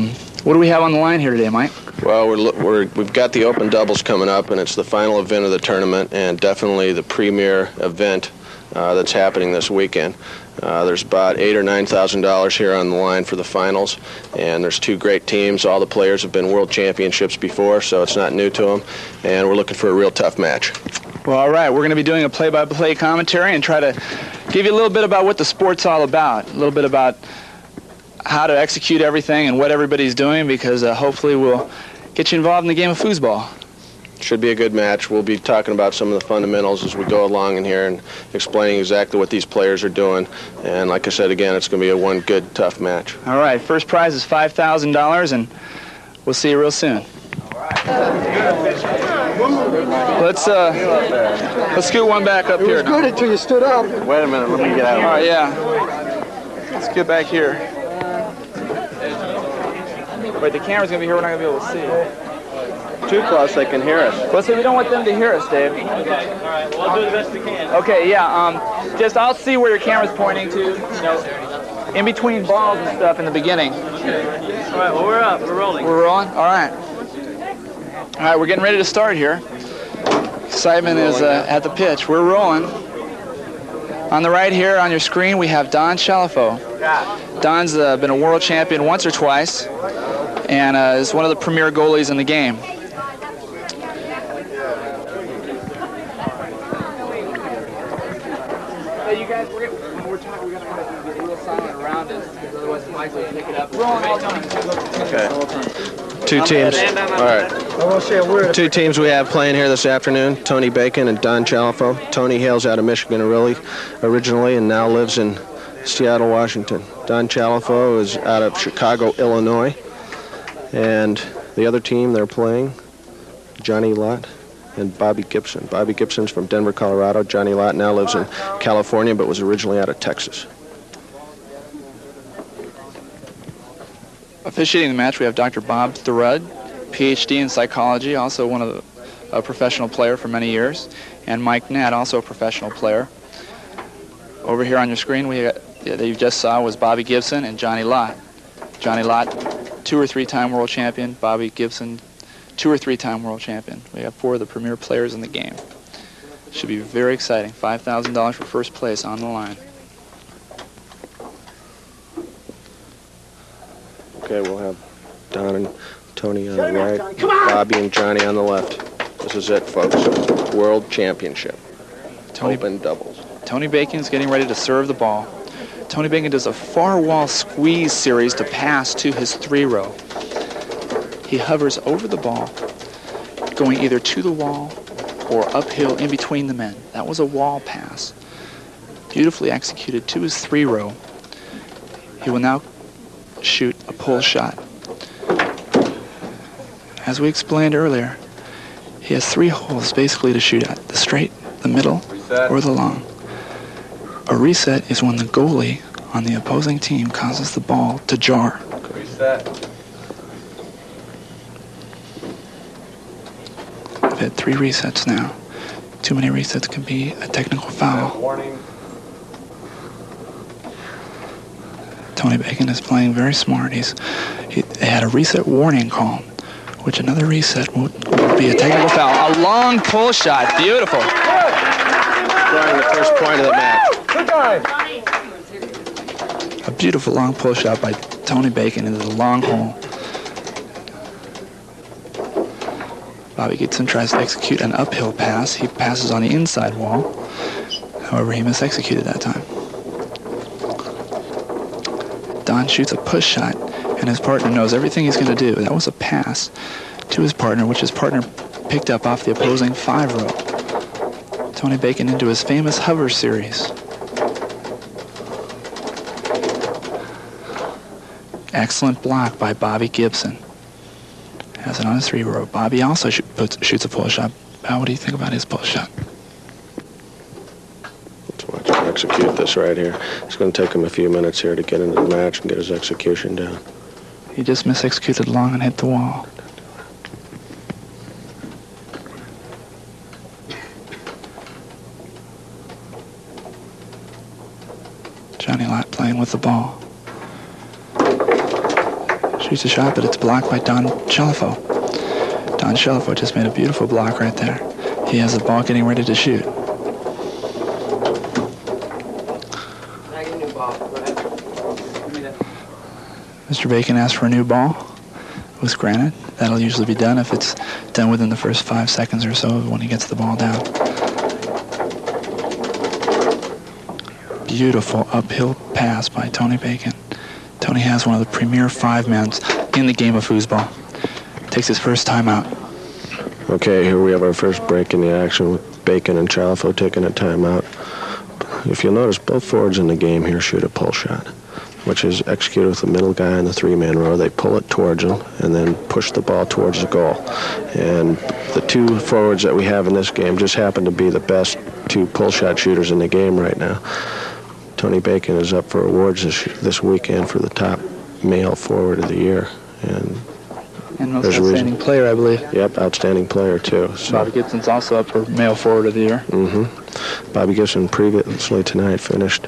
What do we have on the line here today, Mike? Well, we've got the open doubles coming up, and it's the final event of the tournament, and definitely the premier event that's happening this weekend. There's about $8,000 or $9,000 here on the line for the finals, and there's two great teams. All the players have been world championships before, so it's not new to them, and we're looking for a real tough match. Well, all right, we're going to be doing a play-by-play commentary and try to give you a little bit about what the sport's all about, a little bit about how to execute everything and what everybody's doing, because hopefully we'll get you involved in the game of foosball. Should be a good match. We'll be talking about some of the fundamentals as we go along in here and explaining exactly what these players are doing. And like I said, again, it's going to be a one good, tough match. All right, first prize is $5,000, and we'll see you real soon. Let's scoot one back up here. It was good until you stood up. Wait a minute, let me get out of here. All right, yeah. Let's get back here. Wait, the camera's going to be here. We're not going to be able to see. Too close, they can hear us. Well, see, we don't want them to hear us, Dave. Okay, all right, we'll do the best we can. Okay, yeah, just I'll see where your camera's pointing to, you know, in between balls and stuff in the beginning. All right, well, we're up. We're rolling. We're rolling? All right. All right, we're getting ready to start here. Excitement is at the pitch. We're rolling. On the right here on your screen, we have Don Chalifoux. Don's been a world champion once or twice, and is one of the premier goalies in the game. Hey, you guys, when we're talking, we're going to get real silent around us, because otherwise the mic will pick it up. Rolling all time. Okay. Two teams. All right. Two teams we have playing here this afternoon, Tony Bacon and Don Chalifoux. Tony hails out of Michigan originally and now lives in Seattle, Washington. Don Chalifoux is out of Chicago, Illinois. And the other team they're playing, Johnny Lott and Bobby Gibson. Bobby Gibson's from Denver, Colorado. Johnny Lott now lives in California, but was originally out of Texas. Officiating the match, we have Dr. Bob Thurud, PhD in psychology, also a professional player for many years, and Mike Natt, also a professional player. Over here on your screen, that you just saw was Bobby Gibson and Johnny Lott. Johnny Lott, 2 or 3-time world champion. Bobby Gibson, 2 or 3-time world champion. We have 4 of the premier players in the game. Should be very exciting. $5,000 for first place on the line. Okay, we'll have Don and Tony on the right, Bobby and Johnny on the left. This is it, folks. World Championship. Open doubles. Tony Bacon's getting ready to serve the ball. Tony Bacon does a far wall squeeze series to pass to his 3-row. He hovers over the ball, going either to the wall or uphill in between the men. That was a wall pass. Beautifully executed to his 3-row. He will now shoot a pull shot. As we explained earlier, he has 3 holes basically to shoot at: the straight, the middle, or the long. A reset is when the goalie on the opposing team causes the ball to jar. Reset. I've had 3 resets now. Too many resets can be a technical foul. Warning. Tony Bacon is playing very smart. They had a reset warning call, which another reset would be a technical foul. A long pull shot. Beautiful. Scoring the first point of the match. A beautiful long pull shot by Tony Bacon into the long hole. Bobby Gibson tries to execute an uphill pass. He passes on the inside wall. However, he misexecuted that time. Don shoots a push shot, and his partner knows everything he's going to do. That was a pass to his partner, which his partner picked up off the opposing 5-row. Tony Bacon into his famous hover series. Excellent block by Bobby Gibson. Has it on his 3-row. Bobby also shoots a pull shot. What do you think about his pull shot? Let's watch him execute this right here. It's going to take him a few minutes here to get into the match and get his execution down. He just misexecuted long and hit the wall. Johnny Lott playing with the ball. Shoots a shot, but it's blocked by Don Chalifoux. Don Chalifoux just made a beautiful block right there. He has the ball getting ready to shoot. Mr. Bacon asked for a new ball. It was granted. That'll usually be done if it's done within the first 5 seconds or so when he gets the ball down. Beautiful uphill pass by Tony Bacon. Tony has one of the premier 5-mans in the game of foosball. Takes his first timeout. Okay, here we have our first break in the action with Bacon and Chalifoux taking a timeout. If you'll notice, both forwards in the game here shoot a pull shot, which is executed with the middle guy in the 3-man row. They pull it towards him and then push the ball towards the goal. And the 2 forwards that we have in this game just happen to be the best 2 pull shot shooters in the game right now. Tony Bacon is up for awards this weekend for the top male forward of the year. And most outstanding player, I believe. Yep, outstanding player, too. So. Bobby Gibson's also up for male forward of the year. Mm-hmm. Bobby Gibson previously tonight finished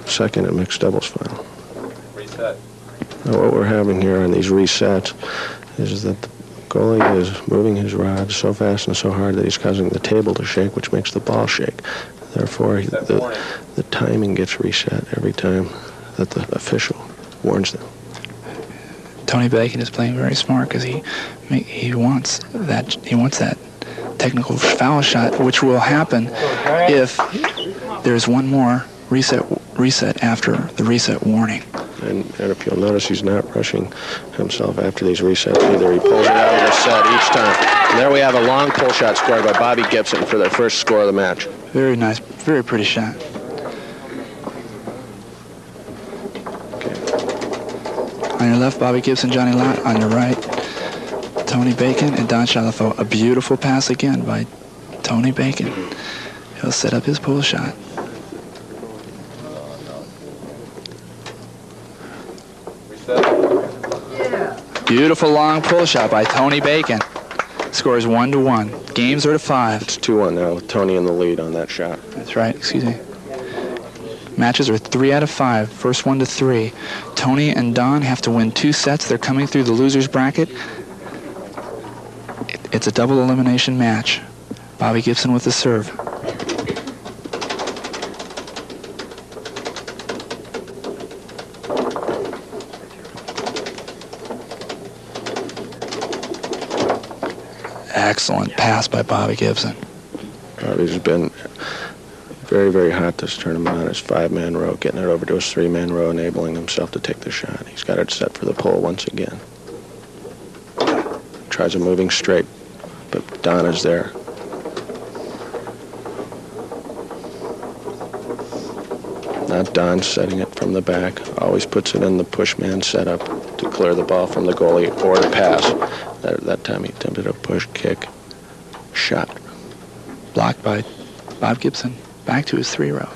second in mixed doubles final. Reset. Now what we're having here on these resets is that the goalie is moving his rod so fast and so hard that he's causing the table to shake, which makes the ball shake. Therefore, the timing gets reset every time that the official warns them. Tony Bacon is playing very smart because he wants that technical foul shot, which will happen if there's one more reset after the reset warning. And if you'll notice, he's not rushing himself after these resets either. He pulls it out of the set each time. And there we have a long pull shot scored by Bobby Gibson for their first score of the match. Very nice, very pretty shot. On your left, Bobby Gibson, Johnny Lott. On your right, Tony Bacon and Don Chalifoux. A beautiful pass again by Tony Bacon. He'll set up his pull shot. Beautiful long pull shot by Tony Bacon. Scores 1-1. Games are to 5. It's 2-1 now with Tony in the lead on that shot. That's right, excuse me. Matches are 3 out of 5. First one to 3. Tony and Don have to win 2 sets. They're coming through the loser's bracket. It's a double elimination match. Bobby Gibson with the serve. Excellent pass by Bobby Gibson. Bobby's been very, very hot this tournament on his 5-man row, getting it over to his 3-man row, enabling himself to take the shot. He's got it set for the pull once again. Tries a moving straight, but Don is there. Not Don setting it from the back. Always puts it in the push man setup to clear the ball from the goalie or the pass. That time he attempted a push kick shot. Blocked by Bob Gibson. Back to his 3-row.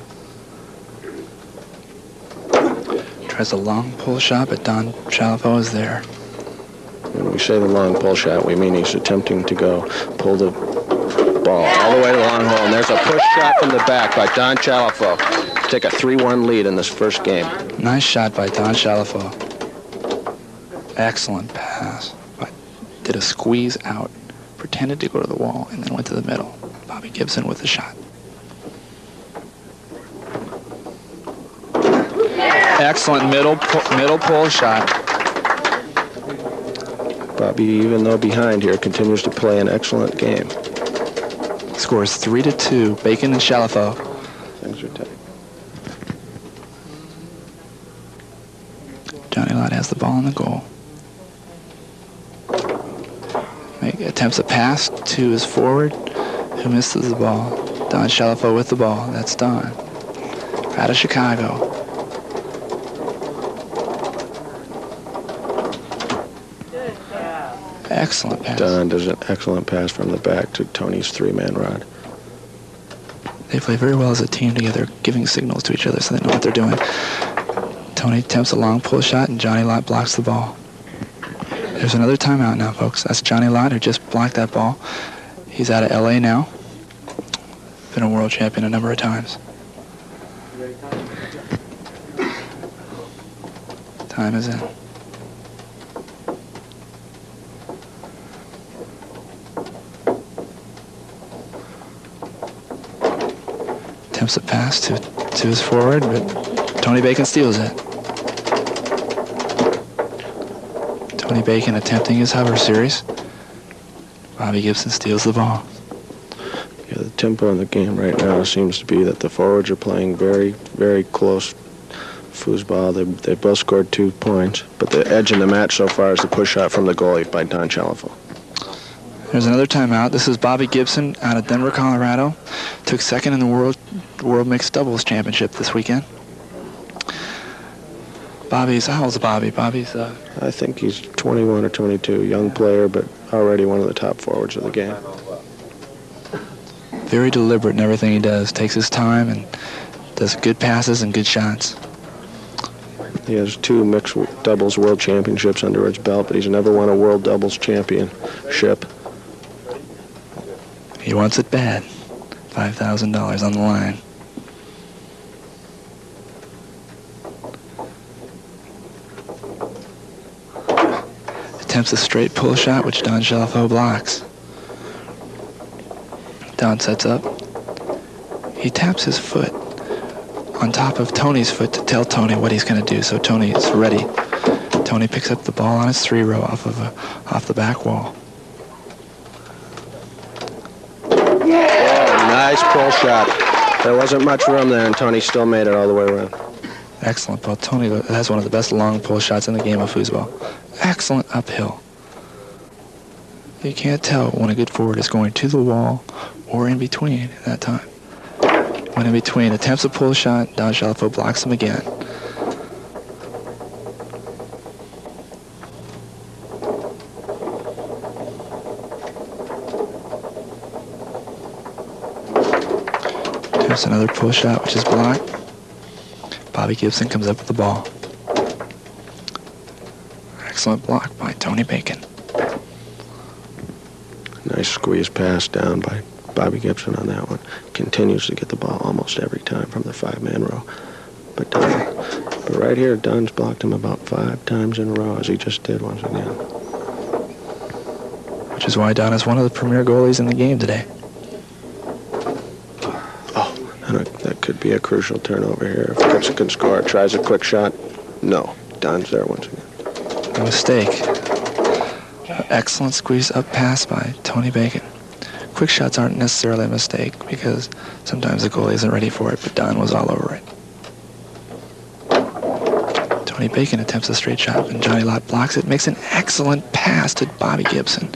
Tries a long pull shot, but Don Chalifoux is there. When we say the long pull shot, we mean he's attempting to go pull the ball all the way to the long hole. And there's a push shot from the back by Don Chalifoux to take a 3-1 lead in this first game. Nice shot by Don Chalifoux. Excellent pass. But did a squeeze out, pretended to go to the wall, and then went to the middle. Bobby Gibson with the shot. Excellent middle pull shot. Bobby, even though behind here, continues to play an excellent game. Scores 3-2. Bacon and Chalifoux. Things are tight. Johnny Lott has the ball in the goal. Attempts a pass to his forward, who misses the ball. Don Chalifoux with the ball. That's Don. Out of Chicago. Excellent pass. Don does an excellent pass from the back to Tony's 3-man rod. They play very well as a team together, giving signals to each other so they know what they're doing. Tony attempts a long pull shot, and Johnny Lott blocks the ball. There's another timeout now, folks. That's Johnny Lott, who just blocked that ball. He's out of L.A. now. Been a world champion a number of times. Time is in. Attempts a pass to his forward, but Tony Bacon steals it. Tony Bacon attempting his hover series. Bobby Gibson steals the ball. Yeah, the tempo in the game right now seems to be that the forwards are playing very, very close foosball. They both scored 2 points, but the edge in the match so far is the push shot from the goalie by Don Chalifoux. There's another timeout. This is Bobby Gibson out of Denver, Colorado. Took second in the World Mixed Doubles Championship this weekend. How old's Bobby? I think he's 21 or 22, young player, but already one of the top forwards of the game. Very deliberate in everything he does. Takes his time and does good passes and good shots. He has 2 mixed doubles world championships under his belt, but he's never won a world doubles championship. He wants it bad. $5,000 on the line. Attempts a straight pull shot, which Don Chalifoux blocks. Don sets up. He taps his foot on top of Tony's foot to tell Tony what he's going to do, so Tony is ready. Tony picks up the ball on his 3-row off the back wall. Nice pull shot. There wasn't much room there, and Tony still made it all the way around. Excellent ball. Tony has one of the best long pull shots in the game of foosball. Excellent uphill. You can't tell when a good forward is going to the wall or in between at that time. When in between, attempts a pull shot, Don Chalifoux blocks him again. Attempts another pull shot, which is blocked. Bobby Gibson comes up with the ball. Excellent block by Tony Bacon. Nice squeeze pass down by Bobby Gibson on that one. Continues to get the ball almost every time from the 5-man row. But right here, Dunn's blocked him about 5 times in a row, as he just did once again. Which is why Don is one of the premier goalies in the game today. And that could be a crucial turnover here. If Gibson can score, tries a quick shot. No, Don's there once again. A mistake. Excellent squeeze up pass by Tony Bacon. Quick shots aren't necessarily a mistake because sometimes the goalie isn't ready for it, but Don was all over it. Tony Bacon attempts a straight shot, and Johnny Lott blocks it, makes an excellent pass to Bobby Gibson.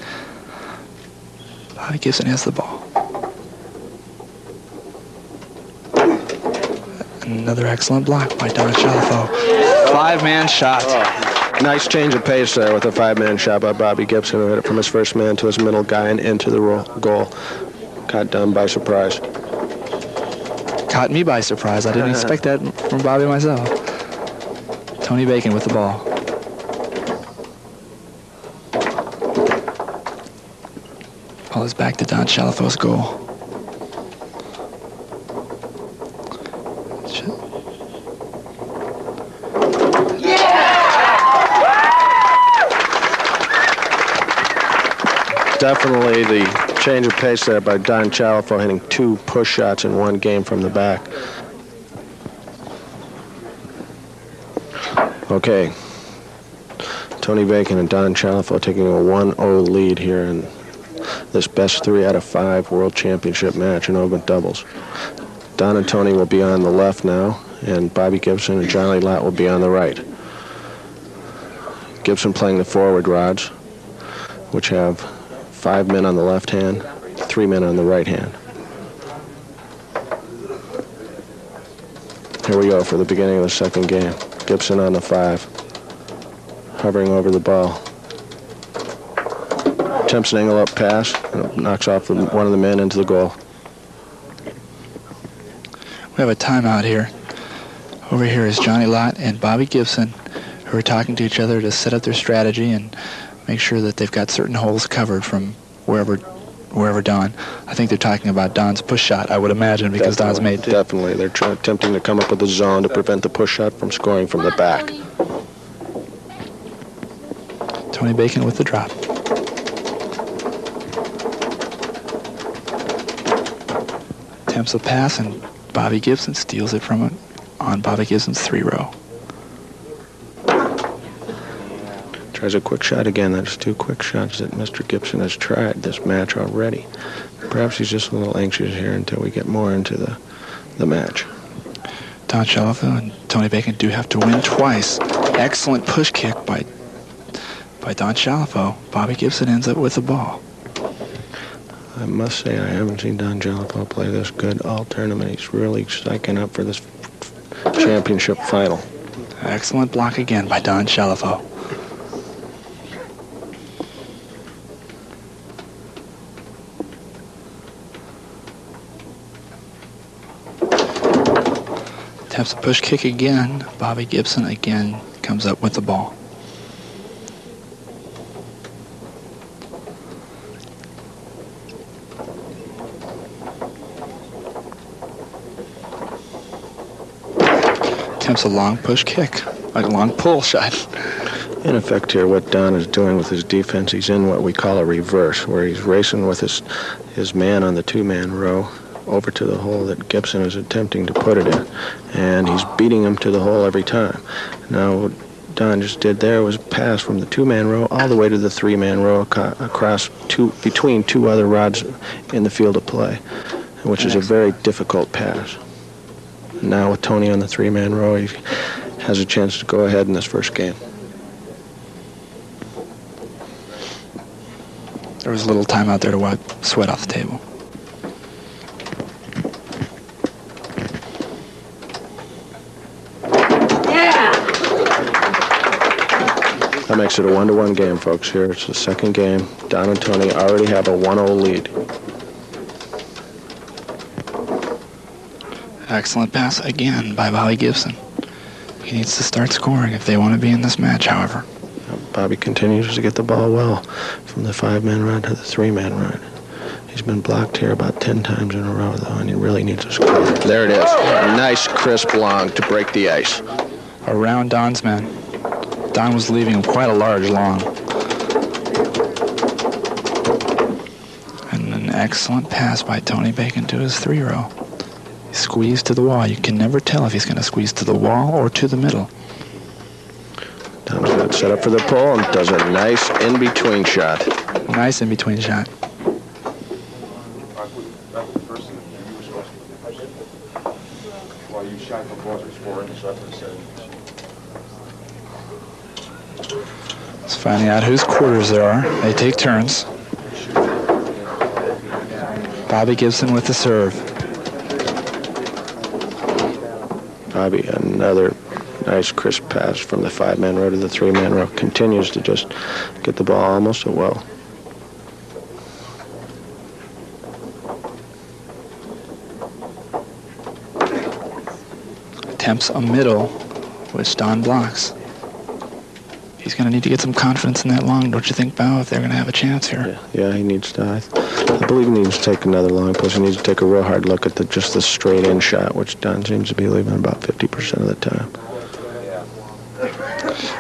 Bobby Gibson has the ball. Another excellent block by Don Chalifoux. 5-man shot. Nice change of pace there with a 5-man shot by Bobby Gibson, who hit it from his first man to his middle guy and into the goal. Caught Dunn by surprise. Caught me by surprise. I didn't expect that from Bobby myself. Tony Bacon with the ball. Ball is back to Don Chalifoux's goal. Definitely the change of pace there by Don Chalifoux, hitting 2 push shots in one game from the back. Okay. Tony Bacon and Don Chalifoux taking a 1-0 lead here in this best 3 out of 5 World Championship match in open doubles. Don and Tony will be on the left now, and Bobby Gibson and Johnny Lott will be on the right. Gibson playing the forward rods, which have 5 men on the left hand, 3 men on the right hand. Here we go for the beginning of the second game. Gibson on the 5, hovering over the ball. Attempts an angle up pass, and it knocks off one of the men into the goal. We have a timeout here. Over here is Johnny Lott and Bobby Gibson, who are talking to each other to set up their strategy and make sure that they've got certain holes covered from wherever Don. I think they're talking about Don's push shot, I would imagine, because Don's made... Definitely. They're attempting to come up with a zone to prevent the push shot from scoring from the back. Tony Bacon with the drop. Attempts a pass, and Bobby Gibson steals it from him on Bobby Gibson's 3-row. Tries a quick shot again. That's 2 quick shots that Mr. Gibson has tried this match already. Perhaps he's just a little anxious here until we get more into the match. Don Chalifoux and Tony Bacon do have to win twice. Excellent push kick by Don Chalifoux. Bobby Gibson ends up with the ball. I must say I haven't seen Don Chalifoux play this good all tournament. He's really psyching up for this championship final. Excellent block again by Don Chalifoux. Attempts a push kick again. Bobby Gibson again comes up with the ball. Attempts a long push kick, like a long pull shot. In effect here, what Don is doing with his defense, he's in what we call a reverse, where he's racing with his man on the 2-man row over to the hole that Gibson is attempting to put it in. And he's beating him to the hole every time. Now, what Don just did there was pass from the 2-man row all the way to the 3-man row across between 2 other rods in the field of play, which is a very difficult pass. Now with Tony on the 3-man row, he has a chance to go ahead in this first game. There was a little time out there to wipe sweat off the table. That makes it a 1-1 game, folks. Here it's the second game. Don and Tony already have a 1-0 lead. Excellent pass again by Bobby Gibson. He needs to start scoring if they want to be in this match, however. Bobby continues to get the ball well from the 5-man rod to the 3-man rod. He's been blocked here about 10 times in a row, though, and he really needs to score. There it is. A nice, crisp long to break the ice. Around Don's man. Don was leaving him quite a large long. And an excellent pass by Tony Bacon to his 3-row. He squeezed to the wall. You can never tell if he's going to squeeze to the wall or to the middle. Don's got it set up for the pull and does a nice in-between shot. Nice in-between shot. Let's find out whose quarters there are. They take turns. Bobby Gibson with the serve. Bobby, another nice crisp pass from the 5-man row to the 3-man row. Continues to just get the ball almost at will. Attempts a middle, which Don blocks. He's going to need to get some confidence in that long, don't you think, Bao, if they're going to have a chance here? Yeah, he needs to. I believe he needs to take another long push. He needs to take a real hard look at just the straight-in shot, which Don seems to be leaving about 50% of the time.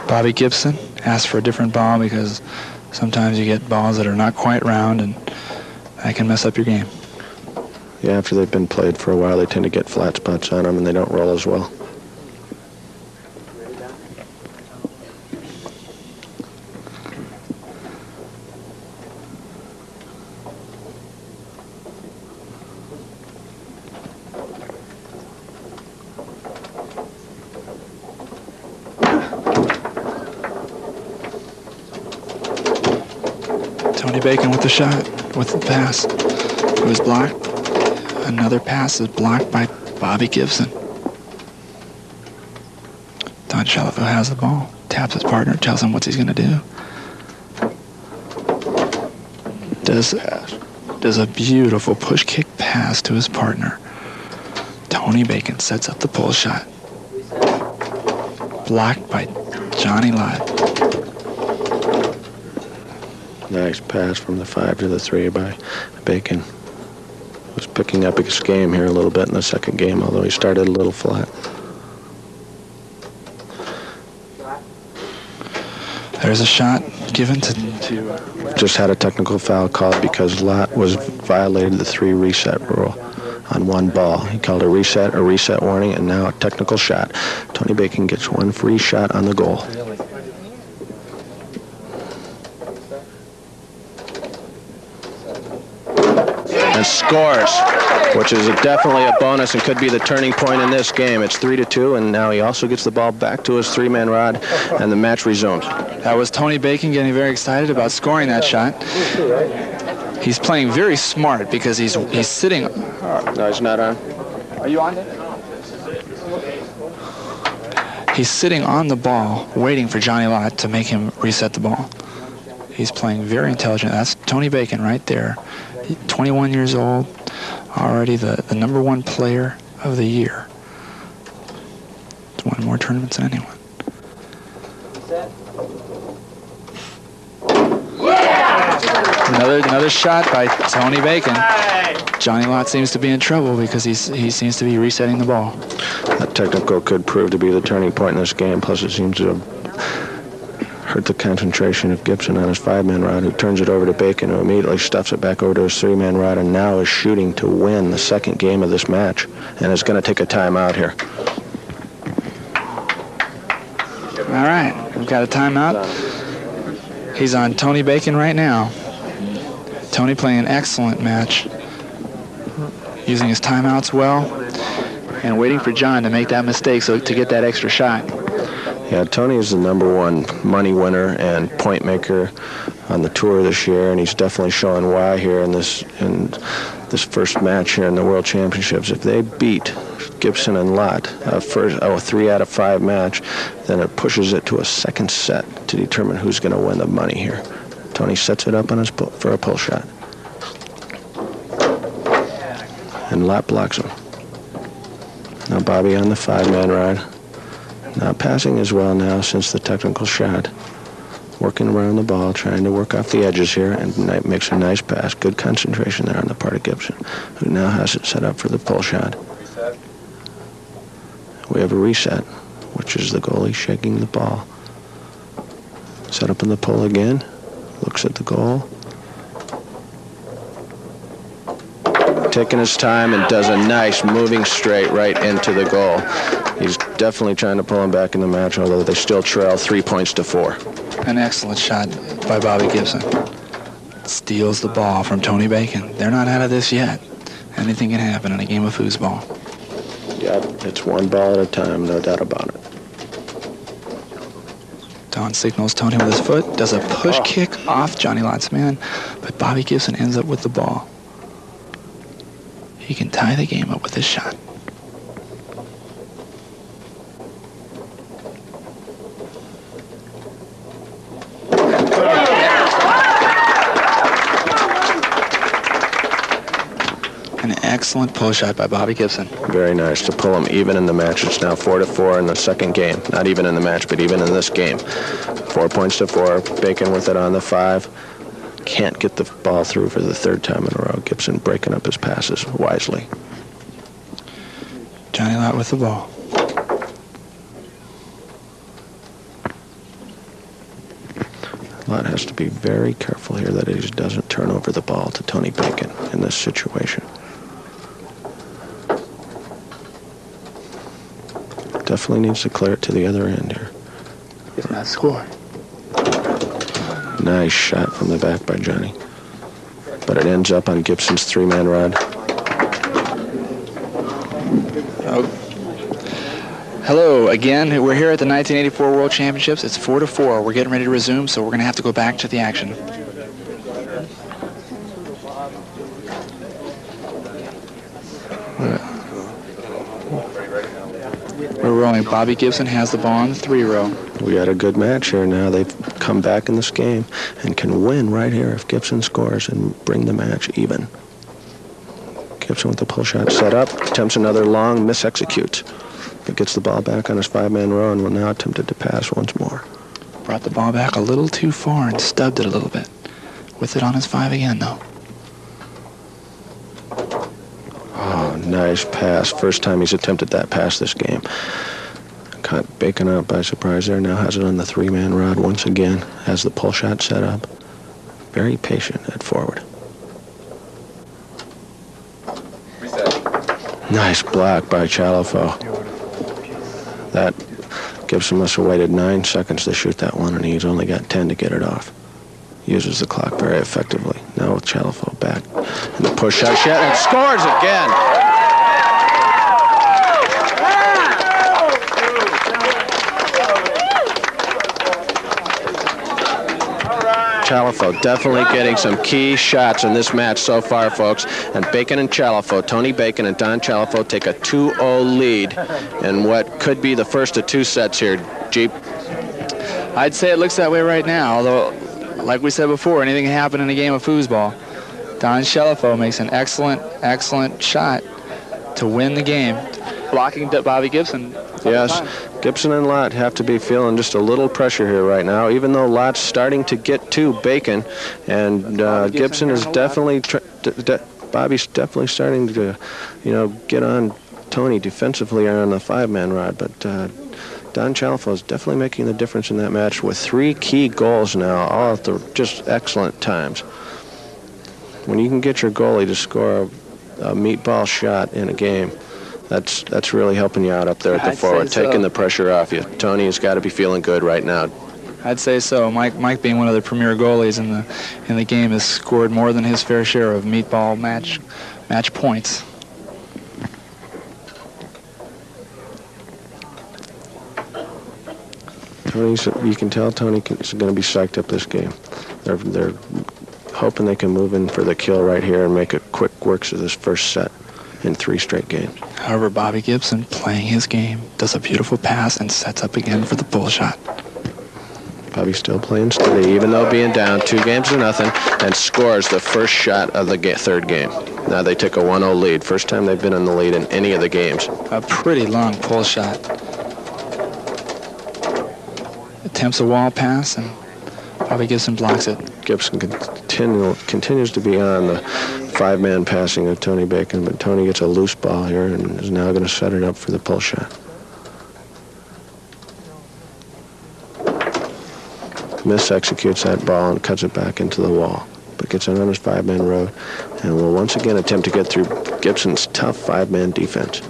Bobby Gibson asks for a different ball because sometimes you get balls that are not quite round, and that can mess up your game. Yeah, after they've been played for a while, they tend to get flat spots on them, and they don't roll as well. Tony Bacon with the shot, with the pass. It was blocked. Another pass is blocked by Bobby Gibson. Don Chalifoux has the ball, taps his partner, tells him what he's going to do. Does a beautiful push kick pass to his partner. Tony Bacon sets up the pull shot. Blocked by Johnny Lott. Nice pass from the 5 to the 3 by Bacon. Was picking up his game here a little bit in the second game, although he started a little flat. There's a shot given to Just had a technical foul called because Lott was violated the 3 reset rule. on one ball. He called a reset warning, and now a technical shot. Tony Bacon gets one free shot on the goal. And scores, which is definitely a bonus and could be the turning point in this game. It's 3-2, and now he also gets the ball back to his three-man rod, and the match resumes. That was Tony Bacon getting very excited about scoring that shot. He's playing very smart because he's sitting. No, he's not on. Are you on? He's sitting on the ball, waiting for Johnny Lott to make him reset the ball. He's playing very intelligent. That's Tony Bacon right there. 21 years old, already the #1 player of the year. He's won more tournaments than anyone. Another shot by Tony Bacon. Johnny Lott seems to be in trouble because he seems to be resetting the ball. That technical could prove to be the turning point in this game, plus it seems to have hurt the concentration of Gibson on his five-man rod, who turns it over to Bacon, who immediately stuffs it back over to his three-man rod, and now is shooting to win the second game of this match, and is going to take a timeout here. All right, we've got a timeout. He's on Tony Bacon right now. Tony playing an excellent match, using his timeouts well, and waiting for John to make that mistake so to get that extra shot. Yeah, Tony is the #1 money winner and point maker on the tour this year, and he's definitely showing why here in this first match here in the World Championships. If they beat Gibson and Lott, a 3 out of 5 match, then it pushes it to a second set to determine who's going to win the money here. Tony sets it up on for a pull shot, and Lott blocks him. Now Bobby on the five-man rod. Not passing as well now since the technical shot. Working around the ball, trying to work off the edges here, and makes a nice pass. Good concentration there on the part of Gibson, who now has it set up for the pull shot. We have a reset, which is the goalie shaking the ball. Set up in the pull again. Looks at the goal. Taking his time and does a nice moving straight right into the goal. He's definitely trying to pull him back in the match, although they still trail 3 points to 4. An excellent shot by Bobby Gibson. Steals the ball from Tony Bacon. They're not out of this yet. Anything can happen in a game of foosball. Yeah, it's one ball at a time, no doubt about it. Don signals Tony with his foot, does a push kick off Johnny Lott's man, but Bobby Gibson ends up with the ball. He can tie the game up with this shot. An excellent pull shot by Bobby Gibson. Very nice to pull him even in the match. It's now 4-4 in the second game. Not even in the match, but even in this game. 4 points to 4. Bacon with it on the 5. Can't get the ball through for the third time in a row. Gibson breaking up his passes wisely. Johnny Lott with the ball. Lott has to be very careful here that he doesn't turn over the ball to Tony Bacon in this situation. Definitely needs to clear it to the other end here. If not score. Nice shot from the back by Johnny. But it ends up on Gibson's three-man rod. Hello again. We're here at the 1984 World Championships. It's 4-4. We're getting ready to resume, so we're going to have to go back to the action. We're rolling. Bobby Gibson has the ball on the 3-row. We got a good match here now. They've come back in this game and can win right here if Gibson scores and bring the match even. Gibson with the pull shot set up, attempts another long, misexecutes, but gets the ball back on his 5-man row and will now attempt to pass once more. Brought the ball back a little too far and stubbed it a little bit. With it on his 5 again, though. Oh, nice pass. First time he's attempted that pass this game. Caught Bacon out by surprise there. Now has it on the 3-man rod once again. Has the pull shot set up. Very patient at forward. Reset. Nice block by Chalifoux. That Gibson must have waited 9 seconds to shoot that one, and he's only got 10 to get it off. Uses the clock very effectively. Now with Chalifoux back. And the push shot, and scores again. Chalifoux definitely getting some key shots in this match so far, folks. And Bacon and Chalifoux, Tony Bacon and Don Chalifoux take a 2-0 lead in what could be the first of 2 sets here. Jeep? I'd say it looks that way right now, although, like we said before, anything can happen in a game of foosball. Don Chalifoux makes an excellent shot to win the game, blocking Bobby Gibson. Yes, Gibson and Lott have to be feeling just a little pressure here right now, even though Lott's starting to get to Bacon, and Gibson is definitely, Bobby's definitely starting to, get on Tony defensively on the 5-man rod, but Don Chalifoux is definitely making the difference in that match with 3 key goals now, all at the just excellent times. When you can get your goalie to score a meatball shot in a game, that's really helping you out up there at the forward, taking the pressure off you. Tony has got to be feeling good right now. I'd say so. Mike being one of the premier goalies in the game has scored more than his fair share of meatball match points. You can tell Tony is going to be psyched up this game. They're hoping they can move in for the kill right here and make it quick works of this first set in 3 straight games. However, Bobby Gibson, playing his game, does a beautiful pass and sets up again for the pull shot. Bobby still playing steady, even though being down 2-0, and scores the first shot of the 3rd game. Now they take a 1-0 lead. First time they've been in the lead in any of the games. A pretty long pull shot. Attempts a wall pass, and Bobby Gibson blocks it. Gibson continues to be on the 5-man passing of Tony Bacon, but Tony gets a loose ball here and is now going to set it up for the pull shot. Mis-executes that ball and cuts it back into the wall, but gets it on his 5-man road and will once again attempt to get through Gibson's tough 5-man defense.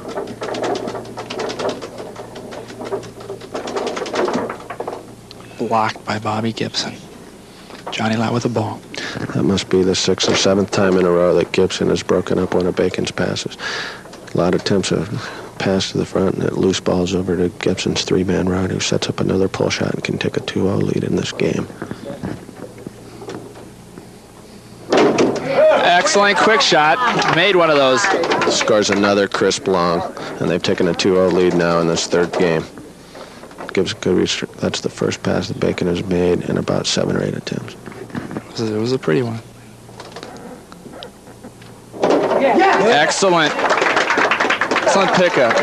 Blocked by Bobby Gibson. Johnny Lott with the ball. That must be the 6th or 7th time in a row that Gibson has broken up one of Bacon's passes. Lott attempts a pass to the front, and it loose balls over to Gibson's 3-man rod, who sets up another pull shot and can take a 2-0 lead in this game. Excellent quick shot. Made one of those. Scores another crisp long, and they've taken a 2-0 lead now in this 3rd game. Gibson could reach, that's the first pass that Bacon has made in about 7 or 8 attempts. It was a pretty one. Excellent. Excellent pickup.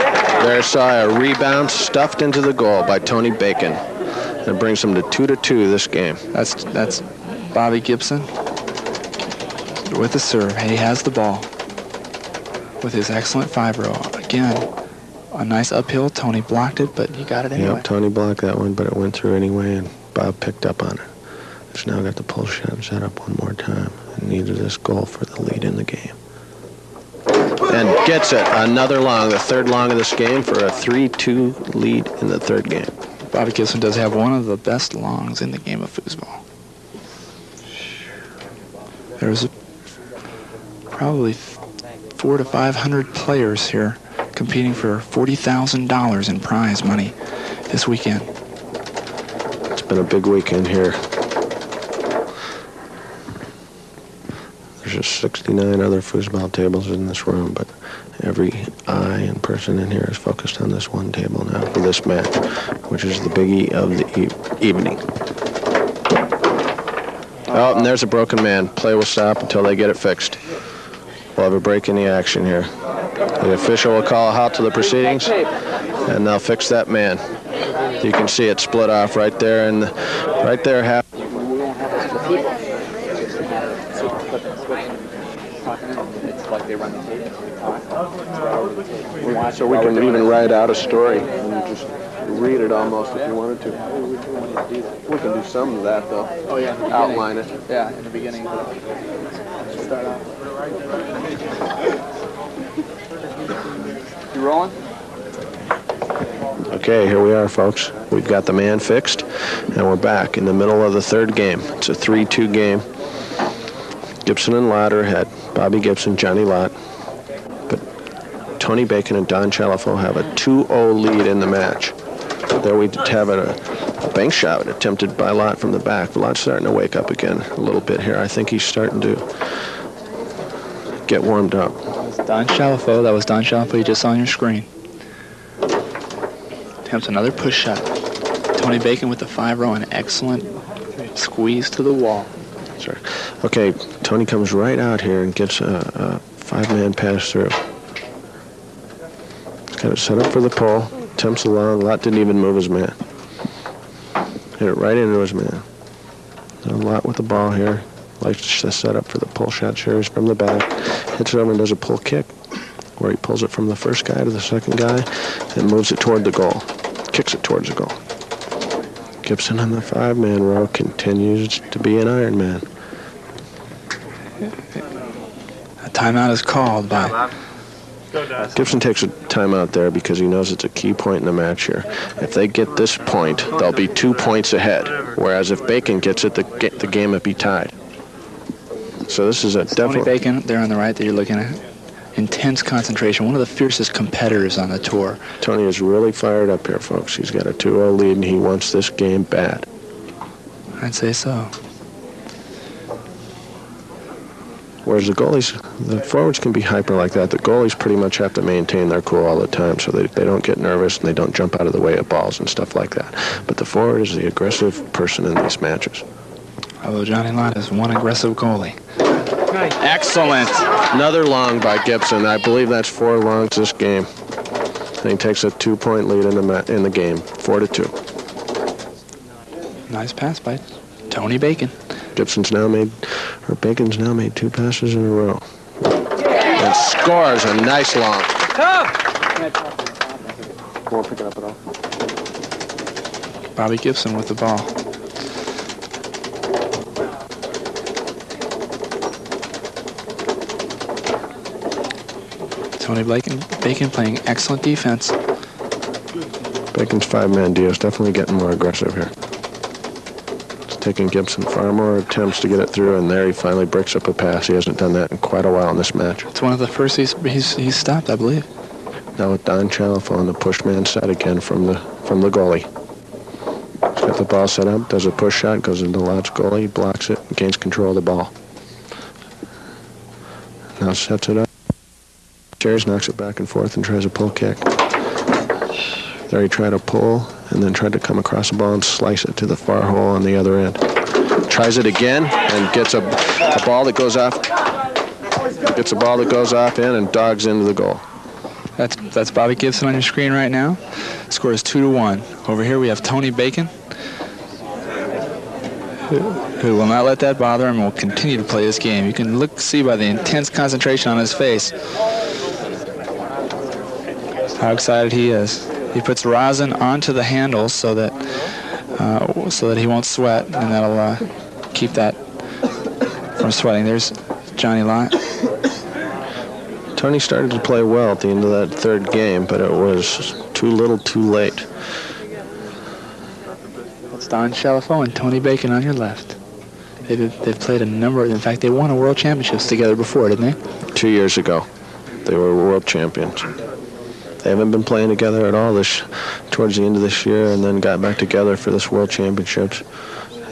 There saw a rebound stuffed into the goal by Tony Bacon. That brings him to 2-2 this game. That's Bobby Gibson with the serve. He has the ball with his excellent 5-row. Again, a nice uphill. Tony blocked it, but he got it anyway. Yep, Tony blocked that one, but it went through anyway, and Bob picked up on it. It's now got the pull shot set up one more time and needed this goal for the lead in the game. And gets it. Another long, the 3rd long of this game for a 3-2 lead in the 3rd game. Bobby Gibson does have one of the best longs in the game of foosball. There's probably 400 to 500 players here competing for $40,000 in prize money this weekend. It's been a big weekend here. There's just 69 other foosball tables in this room, but every eye and person in here is focused on this one table now for this match, which is the biggie of the evening. Oh, and there's a broken man. Play will stop until they get it fixed. We'll have a break in the action here. The official will call a halt to the proceedings, and they'll fix that man. You can see it split off right there, and right there half. So we can even write out a story and just read it almost if you wanted to. We can do some of that though. Oh yeah. Outline it. Yeah, in the beginning. Start off. You rolling? Okay, here we are, folks. We've got the man fixed, and we're back in the middle of the third game. It's a 3-2 game. Gibson and Lott are ahead. Bobby Gibson, Johnny Lott. But Tony Bacon and Don Chalifoux have a 2-0 lead in the match. There we have a bank shot attempted by Lott from the back. But Lott's starting to wake up again a little bit here. I think he's starting to get warmed up. Don Chalifoux. That was Don Chalifoux you just saw on your screen. Attempts another push shot. Tony Bacon with the 5-row, an excellent squeeze to the wall. Sure. Okay, Tony comes right out here and gets a 5-man pass through. Got it set up for the pole. Attempts a long. Lott didn't even move his man. Hit it right into his man. A Lott with the ball here. Likes to set up for the pull shot series from the back. Hits it over and does a pull kick, where he pulls it from the first guy to the second guy and moves it toward the goal. Kicks it towards the goal. Gibson on the 5-man row continues to be an Iron Man. A timeout is called by... Gibson takes a timeout there because he knows it's a key point in the match here. If they get this point, they'll be 2 points ahead. Whereas if Bacon gets it, the game would be tied. So this is a Tony definite... Bacon, there on the right that you're looking at. Intense concentration, one of the fiercest competitors on the tour. Tony is really fired up here, folks. He's got a 2-0 lead, and he wants this game bad. I'd say so. Whereas the goalies, the forwards can be hyper like that. The goalies pretty much have to maintain their cool all the time so they don't get nervous and they don't jump out of the way of balls and stuff like that. But the forward is the aggressive person in these matches. Although Johnny Lott is one aggressive goalie. Excellent. Another long by Gibson. I believe that's 4 longs this game. And he takes a 2-point lead in the game, 4-2. Nice pass by Tony Bacon. Bacon's now made 2 passes in a row. And scores a nice long. Won't pick it up at all. Bobby Gibson with the ball. Tony Bacon playing excellent defense. Bacon's 5-man deal is definitely getting more aggressive here. It's taking Gibson far more attempts to get it through, and there he finally breaks up a pass. He hasn't done that in quite a while in this match. It's one of the first he's stopped, I believe. Now with Don Chalifoux on the pushman set again from the goalie. He's got the ball set up, does a push shot, goes into Lott's goalie, blocks it, gains control of the ball. Now sets it up. Cherries knocks it back and forth and tries a pull kick. There he tried to pull and then tried to come across the ball and slice it to the far hole on the other end. Tries it again and gets a ball that goes off. Gets a ball that goes off in and dogs into the goal. That's Bobby Gibson on your screen right now. Score is 2-1. Over here we have Tony Bacon, who will not let that bother him and will continue to play this game. You can see by the intense concentration on his face how excited he is. He puts rosin onto the handles so that he won't sweat, and that'll keep that from sweating. There's Johnny Lott. Tony started to play well at the end of that third game, but it was too little too late. It's Don Chalifoux and Tony Bacon on your left. They've played a number, in fact, they won a world championships together before, didn't they? 2 years ago. They were world champions. They haven't been playing together at all towards the end of this year, and then got back together for this World Championships.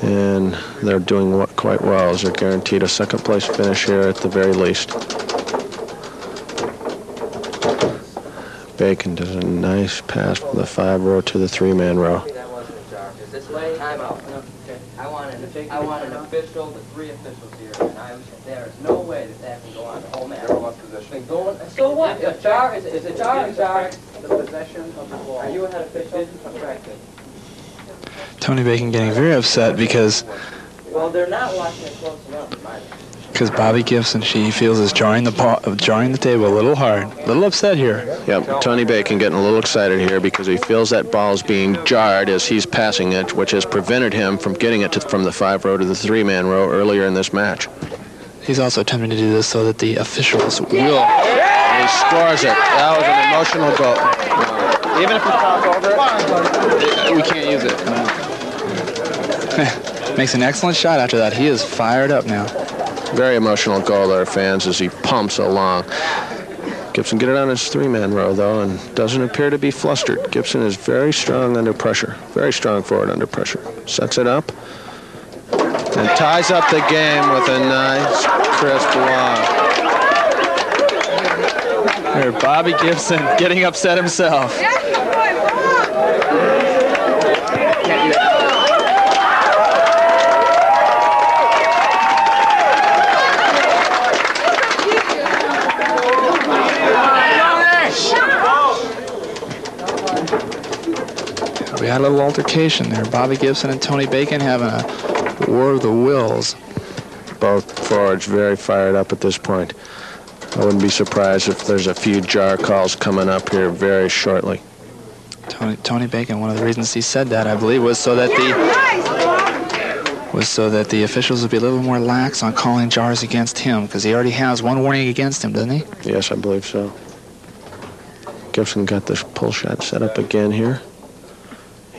And they're doing quite well, as they're guaranteed a 2nd place finish here at the very least. Bacon does a nice pass from the 5-row to the 3-man row. I want an official, the 3 officials here, and there is no way that can go on the whole match. So what? Is a jar? The possession of the ball. Are you an official? Tony Bacon getting very upset because Well, they're not watching it close enough, in my opinion. Because Bobby Gibson, he feels, is jarring the table a little hard. A little upset here. Yep, Tony Bacon getting a little excited here because he feels that ball's being jarred as he's passing it, which has prevented him from getting it from the 5-row to the 3-man row earlier in this match. He's also attempting to do this so that the officials will. And he scores it. That was an emotional goal. Even if we talk over it, we can't use it. Makes an excellent shot after that. He is fired up now. Very emotional goal there, fans, as he pumps along. Gibson get it on his three-man row, though, and doesn't appear to be flustered. Gibson is very strong under pressure. Very strong forward under pressure. Sets it up and ties up the game with a nice, crisp lob. Here, Bobby Gibson getting upset himself. We had a little altercation there. Bobby Gibson and Tony Bacon having a war of the wills. Both forwards very fired up at this point. I wouldn't be surprised if there's a few jar calls coming up here very shortly. Tony Bacon, one of the reasons he said that, I believe, was so that the officials would be a little more lax on calling jars against him, because he already has one warning against him, doesn't he? Yes, I believe so. Gibson got this pull shot set up again here.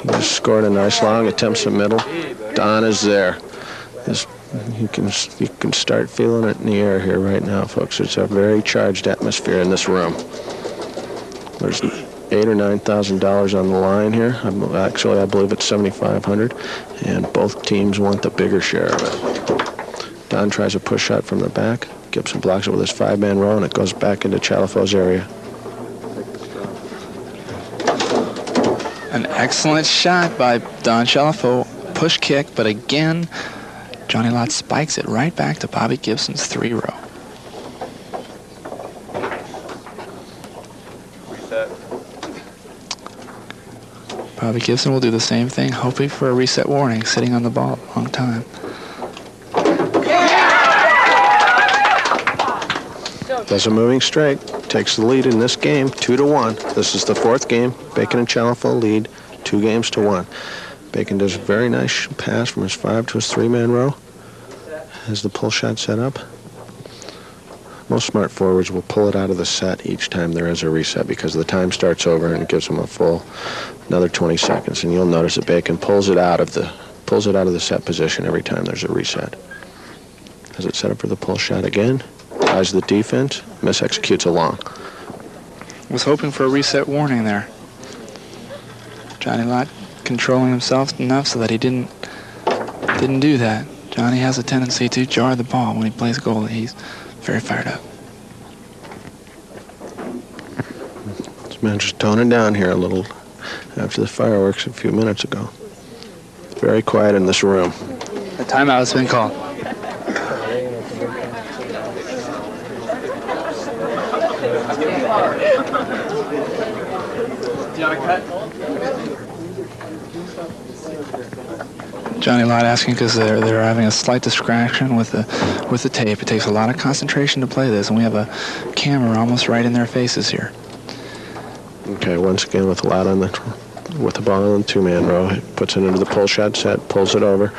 He just scored a nice long attempt to middle. Don is there. You can start feeling it in the air here right now, folks. It's a very charged atmosphere in this room. There's $8,000 or $9,000 on the line here. Actually, I believe it's $7,500, and both teams want the bigger share of it. Don tries a push shot from the back. Gibson blocks it with his five-man row, and it goes back into Chalifoux's area. An excellent shot by Don Chalifoux. Push kick, but again, Johnny Lott spikes it right back to Bobby Gibson's three-row. Reset. Bobby Gibson will do the same thing, hoping for a reset warning, sitting on the ball a long time. Does a moving straight. Takes the lead in this game, 2-1. This is the fourth game. Bacon and Chalifoux lead 2-1. Bacon does a very nice pass from his five to his three-man row. Has the pull shot set up. Most smart forwards will pull it out of the set each time there is a reset, because the time starts over and it gives them a full another 20 seconds. And you'll notice that Bacon pulls it out of the set position every time there's a reset. Has it set up for the pull shot again? Tries the defense, mis-executes a long. Was hoping for a reset warning there. Johnny Lott controlling himself enough so that he didn't do that. Johnny has a tendency to jar the ball when he plays goalie. He's very fired up. This man just toning down here a little after the fireworks a few minutes ago. Very quiet in this room. A timeout has been called. Johnny Lott asking because they're having a slight distraction with the tape. It takes a lot of concentration to play this, and we have a camera almost right in their faces here. Okay, once again with Lott on with the ball in the two-man row, he puts it into the pull shot set, pulls it over,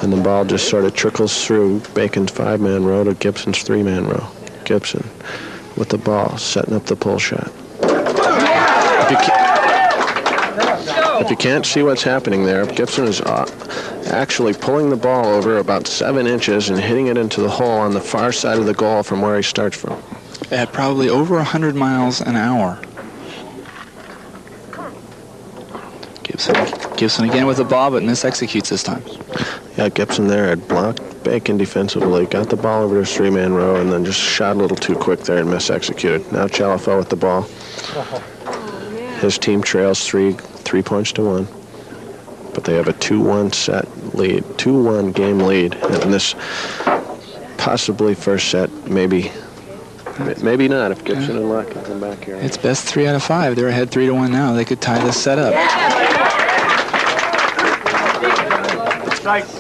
and the ball just sort of trickles through Bacon's five-man row to Gibson's three-man row. Gibson with the ball, setting up the pull shot. If you can't see what's happening there, Gibson is actually pulling the ball over about 7 inches and hitting it into the hole on the far side of the goal from where he starts from. At probably over 100 miles an hour. Gibson again with the ball, but mis-executes this time. Yeah, Gibson there had blocked Bacon defensively, got the ball over to his three-man row, and then just shot a little too quick there and mis-executed. Now Chalifoux with the ball. His team trails 3-1, but they have a 2-1 set lead, 2-1 game lead in this possibly first set. Maybe not if Gibson and Lott can come back here. It's best 3 out of 5. They're ahead 3-1 now. They could tie this set up.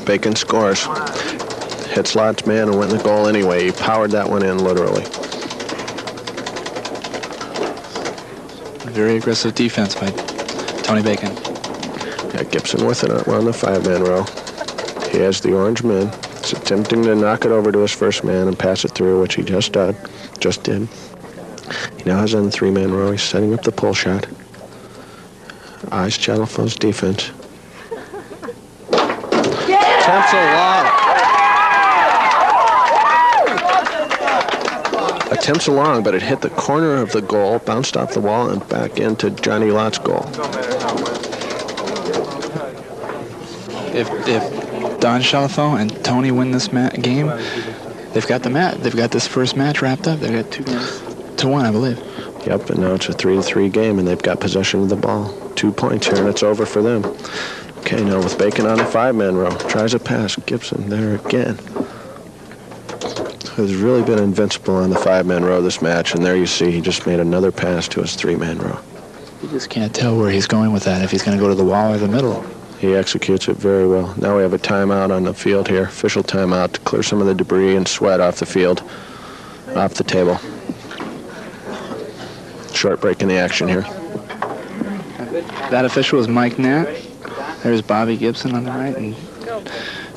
Bacon scores. Hits Lott's man and went in the goal anyway. He powered that one in literally. Very aggressive defense by Tony Bacon. Yeah, Gibson with it on the five-man row. He has the orange man. He's attempting to knock it over to his first man and pass it through, which he just did. He now has on the three-man row. He's setting up the pull shot. Eyes Chalifoux's defense. Attempts a long. Attempts a long, but it hit the corner of the goal, bounced off the wall, and back into Johnny Lott's goal. If Don Chalifoux and Tony win this game, they've got the match. They've got this first match wrapped up. They've got 2-1, I believe. Yep, and now it's a 3-3 game, and they've got possession of the ball. 2 points here, and it's over for them. Okay, now with Bacon on the five-man row, tries a pass. Gibson there again. Has really been invincible on the five-man row this match, and there you see he just made another pass to his three-man row. You just can't tell where he's going with that, if he's going to go to the wall or the middle. He executes it very well. Now we have a timeout on the field here, official timeout to clear some of the debris and sweat off the field, off the table. Short break in the action here. That official is Mike Nat. There's Bobby Gibson on the right and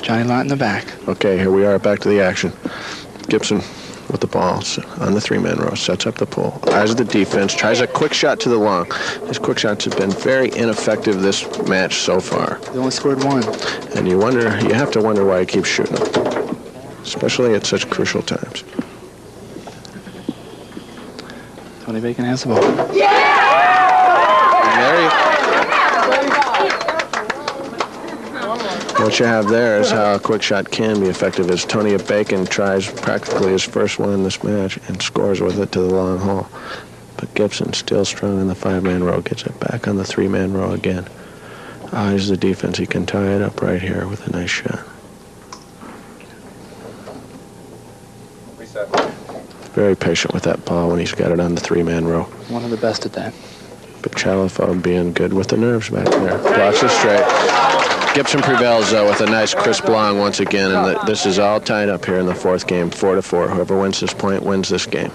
Johnny Lott in the back. Okay, here we are back to the action. Gibson with the ball on the three-man row, sets up the pull. Eyes of the defense, tries a quick shot to the long. His quick shots have been very ineffective this match so far. He only scored 1. And you have to wonder why he keeps shooting them, especially at such crucial times. Tony Bacon has the ball. What you have there is how a quick shot can be effective, as Tony Bacon tries practically his first one in this match and scores with it to the long hole. But Gibson, still strong in the five-man row, gets it back on the three-man row again. Eyes the defense. He can tie it up right here with a nice shot. Very patient with that ball when he's got it on the three-man row. One of the best at that. But Chalifoux being good with the nerves back there. Blocks it straight. Gibson prevails, though, with a nice crisp long once again, and this is all tied up here in the fourth game, 4-4. Whoever wins this point wins this game.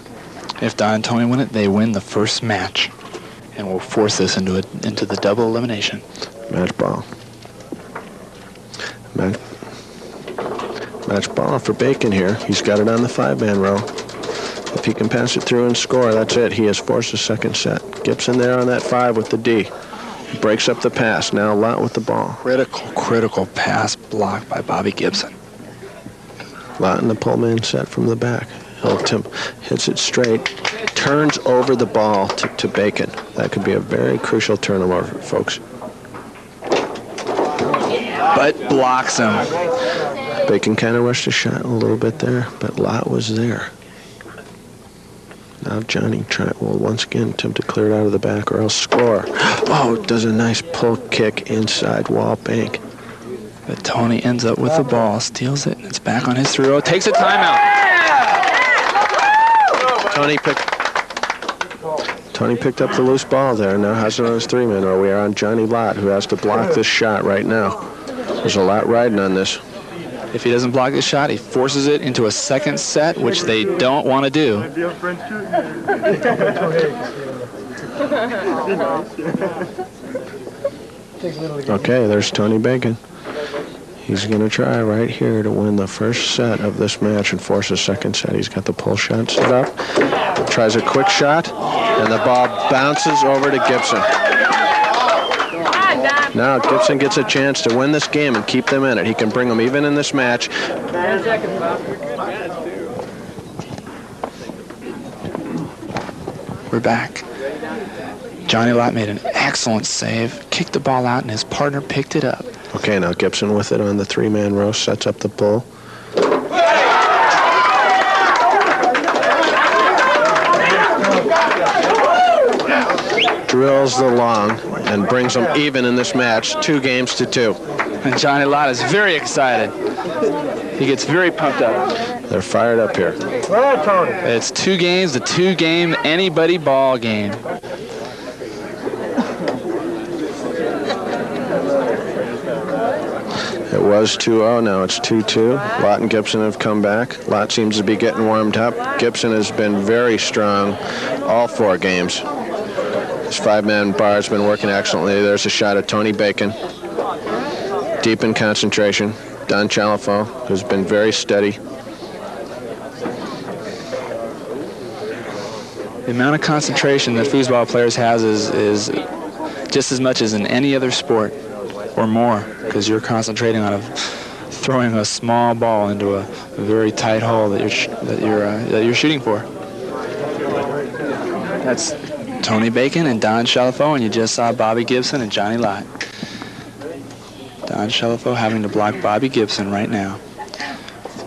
If Don and Tony win it, they win the first match, and will force this into the double elimination. Match ball. Match ball for Bacon here. He's got it on the five-man row. If he can pass it through and score, that's it. He has forced a second set. Gibson there on that 5 with the D. Breaks up the pass. Now Lott with the ball. Critical pass blocked by Bobby Gibson. Lott in the pullman set from the back. Hits it straight. Turns over the ball to Bacon. That could be a very crucial turnover, folks. But blocks him. Bacon kind of rushed the shot a little bit there, but Lott was there. Now Johnny will once again attempt to clear it out of the back or else score. Oh, does a nice pull kick inside wall bank. But Tony ends up with the ball, steals it, and it's back on his 3-0. Takes a timeout. Tony picked up the loose ball there. Now has it on his three-man row. We are on Johnny Lott, who has to block this shot right now. There's a lot riding on this. If he doesn't block this shot, he forces it into a second set, which they don't want to do. Okay, there's Tony Bacon. He's going to try right here to win the first set of this match and force a second set. He's got the pull shot set up. Tries a quick shot, and the ball bounces over to Gibson. Now Gibson gets a chance to win this game and keep them in it. He can bring them even in this match. We're back. Johnny Lott made an excellent save, kicked the ball out, and his partner picked it up. Okay, now Gibson with it on the three-man row, sets up the pull. Drills the long and brings them even in this match, 2-2. And Johnny Lott is very excited. He gets very pumped up. They're fired up here. It's 2 games, the 2-game anybody ball game. It was 2-0, now it's 2-2. Lott and Gibson have come back. Lott seems to be getting warmed up. Gibson has been very strong all 4 games. His 5-man bar has been working excellently. There's a shot at Tony Bacon. Deep in concentration. Don Chalifoux, who's been very steady. The amount of concentration that foosball players has is just as much as in any other sport, or more, because you're concentrating on throwing a small ball into a very tight hole that you're shooting for. That's Tony Bacon and Don Chalifoux, and you just saw Bobby Gibson and Johnny Lott. Don Chalifoux having to block Bobby Gibson right now.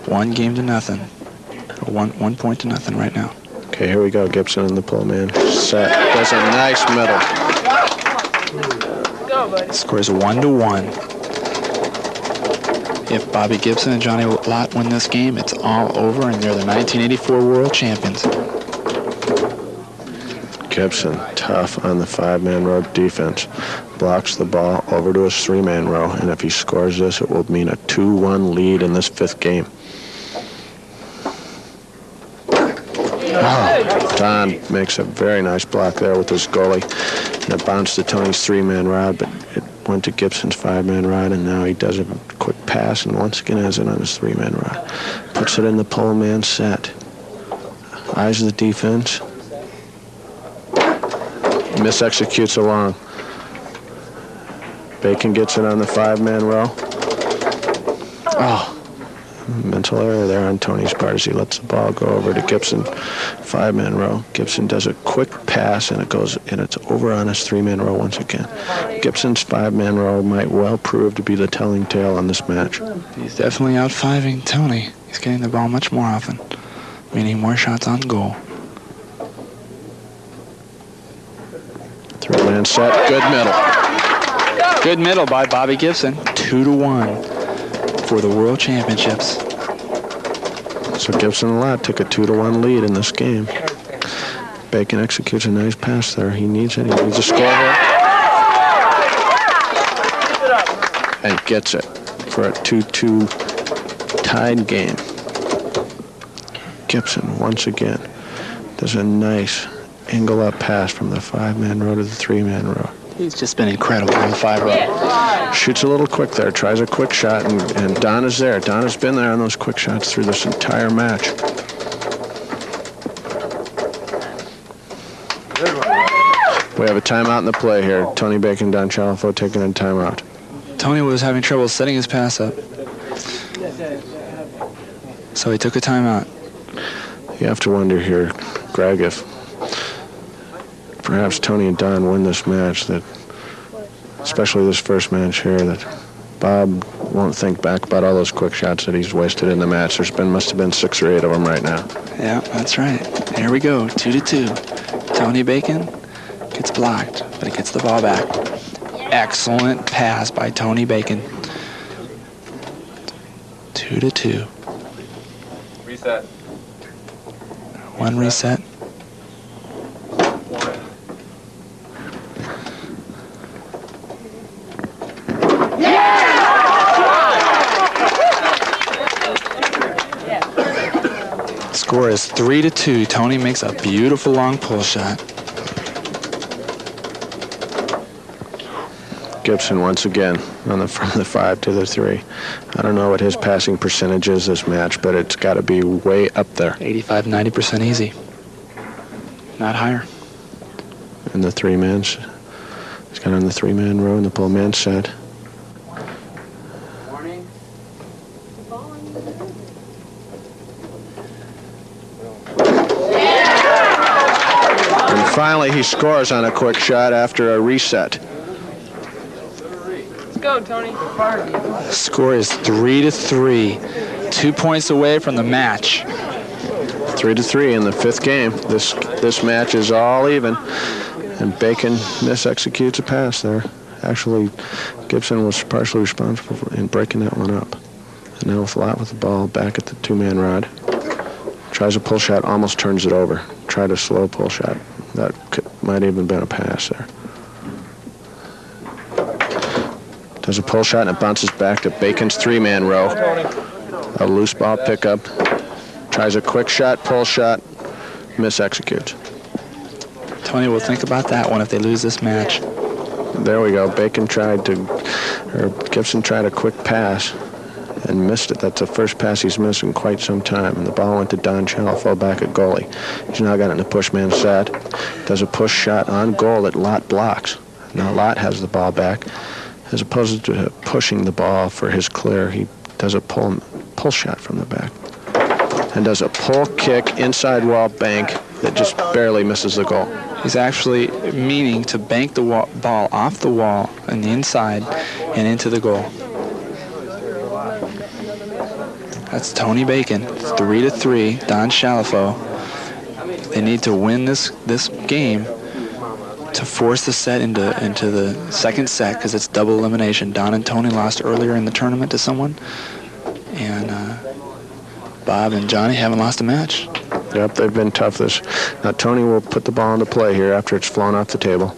1 game to nothing. Or 1 point to nothing right now. Okay, here we go. Gibson in the pull man. Set. Does a nice middle. Score is 1-1. If Bobby Gibson and Johnny Lott win this game, it's all over, and they're the 1984 world champions. Gibson, tough on the 5-man row defense. Blocks the ball over to his 3-man row, and if he scores this, it will mean a 2-1 lead in this 5th game. Oh, Don makes a very nice block there with his goalie. And it bounced to Tony's 3-man rod, but it went to Gibson's 5-man rod, and now he does a quick pass and once again has it on his 3-man rod. Puts it in the pull man set. Eyes of the defense. Misexecutes along. Bacon gets it on the 5-man row. Oh, mental error there on Tony's part as he lets the ball go over to Gibson, 5-man row. Gibson does a quick pass and it's over on his 3-man row once again. Gibson's 5-man row might well prove to be the telling tale on this match. He's definitely out-5ing Tony. He's getting the ball much more often, meaning more shots on goal. 3-man set, good middle. Good middle by Bobby Gibson. 2-1 for the World Championships. So Gibson and Lott took a 2-1 lead in this game. Bacon executes a nice pass there. He needs it. He needs a score here. And gets it for a 2-2 tied game. Gibson once again does a nice angle up pass from the 5-man row to the 3-man row. He's just been incredible on the 5 row. Shoots a little quick there, tries a quick shot, and Don is there. Don has been there on those quick shots through this entire match. We have a timeout in the play here. Tony Bacon, Don Chalifoux taking a timeout. Tony was having trouble setting his pass up, so he took a timeout. You have to wonder here, Greg, if perhaps Tony and Don win this match, that especially this first match here, that Bob won't think back about all those quick shots that he's wasted in the match. Must have been 6 or 8 of them right now. Yeah, that's right. Here we go, 2-2. Tony Bacon gets blocked, but he gets the ball back. Excellent pass by Tony Bacon. 2-2. Reset. 1 reset. Score is 3-2. Tony makes a beautiful long pull shot. Gibson once again from the 5 to the 3. I don't know what his passing percentage is this match, but it's got to be way up there. 85-90% easy. Not higher. And the 3-man's, he's got on the 3-man row and the pull man set. Morning. And finally he scores on a quick shot after a reset. Go, Tony. Score is 3-3. 2 points away from the match. 3-3 in the 5th game. This match is all even. And Bacon misexecutes a pass there. Actually, Gibson was partially responsible in breaking that one up. And now with Lott with the ball back at the 2-man rod. Tries a pull shot, almost turns it over. Tried a slow pull shot. That might even been a pass there. Does a pull shot and it bounces back to Bacon's 3-man row. A loose ball pickup. Tries a quick shot, pull shot, misexecutes. Tony will think about that one if they lose this match. There we go. Gibson tried a quick pass. and missed it. That's the first pass he's missed in quite some time. And the ball went to Don Chalifoux back at goalie. He's now got it in the push man set. Does a push shot on goal that Lott blocks. Now Lott has the ball back. As opposed to pushing the ball for his clear, he does a pull shot from the back. And does a pull kick inside wall bank that just barely misses the goal. He's actually meaning to bank the ball off the wall on the inside and into the goal. That's Tony Bacon. It's 3-3. Don Chalifoux. They need to win this game to force the set into the second set, because it's double elimination. Don and Tony lost earlier in the tournament to someone, and Bob and Johnny haven't lost a match. Yep, they've been tough. Now Tony will put the ball into play here after it's flown off the table.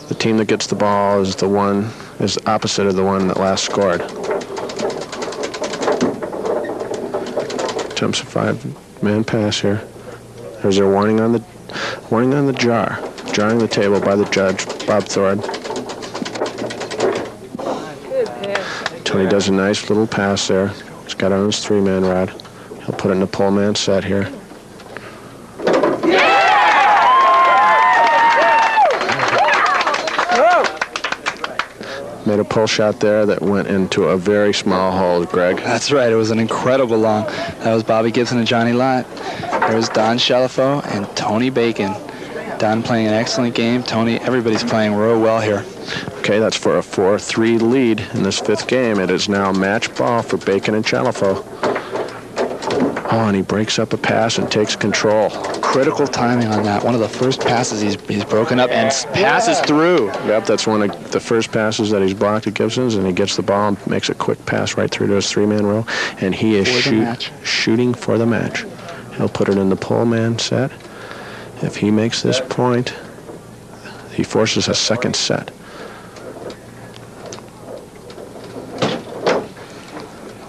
The team that gets the ball is opposite of the one that last scored. Attempts a 5-man pass here. There's a warning on the jar. Jarring the table by the judge, Bob Thorne. Tony does a nice little pass there. He's got on his 3-man rod. He'll put it in the pull man set here. Made a pull shot there that went into a very small hole, Greg. That's right. It was an incredible long. That was Bobby Gibson and Johnny Lott. There's Don Chalifoux and Tony Bacon. Don playing an excellent game. Tony, everybody's playing real well here. Okay, that's for a 4-3 lead in this 5th game. It is now match ball for Bacon and Chalifoux. Oh, and he breaks up a pass and takes control. Critical timing on that. One of the first passes he's broken up and passes through. Yep, that's one of the first passes that he's blocked at Gibson's, and he gets the ball and makes a quick pass right through to his 3-man row, and he is shooting for the match. He'll put it in the pull man set. If he makes this point, he forces a second set.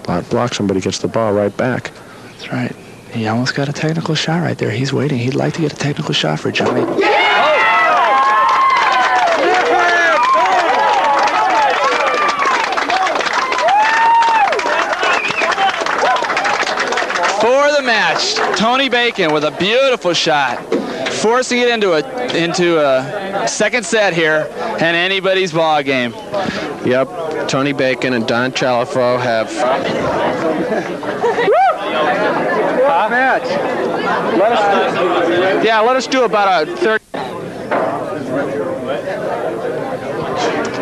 Lott blocks him, but he gets the ball right back. That's right. He almost got a technical shot right there. He's waiting. He'd like to get a technical shot for Johnny. For the match, Tony Bacon with a beautiful shot, forcing it into a second set here, and anybody's ball game. Yep, Tony Bacon and Don Chalifoux have. Match. Let us do about a 30.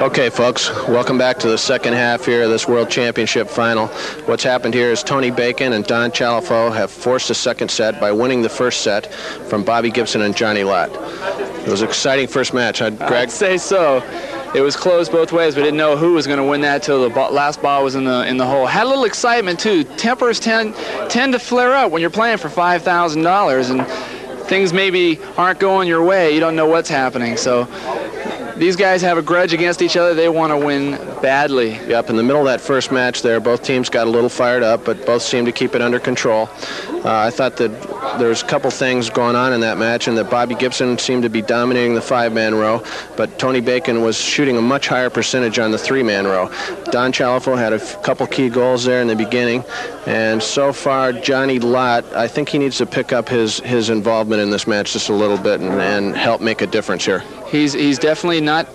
Okay, folks, welcome back to the second half here of this World Championship final. What's happened here is Tony Bacon and Don Chalifoux have forced a second set by winning the first set from Bobby Gibson and Johnny Lott. It was an exciting first match, huh, Greg? I'd say so. It was close both ways. We didn't know who was going to win that till the last ball was in the hole. Had a little excitement too. Tempers tend to flare up when you're playing for $5,000 and things maybe aren't going your way. You don't know what's happening. So these guys have a grudge against each other. They want to win badly. Yep, in the middle of that first match there, both teams got a little fired up, but both seemed to keep it under control. I thought that there was a couple things going on in that match, and that Bobby Gibson seemed to be dominating the 5-man row, but Tony Bacon was shooting a much higher percentage on the 3-man row. Don Chalifoux had a couple key goals there in the beginning, and so far Johnny Lott, I think he needs to pick up his involvement in this match just a little bit and help make a difference here. He's definitely not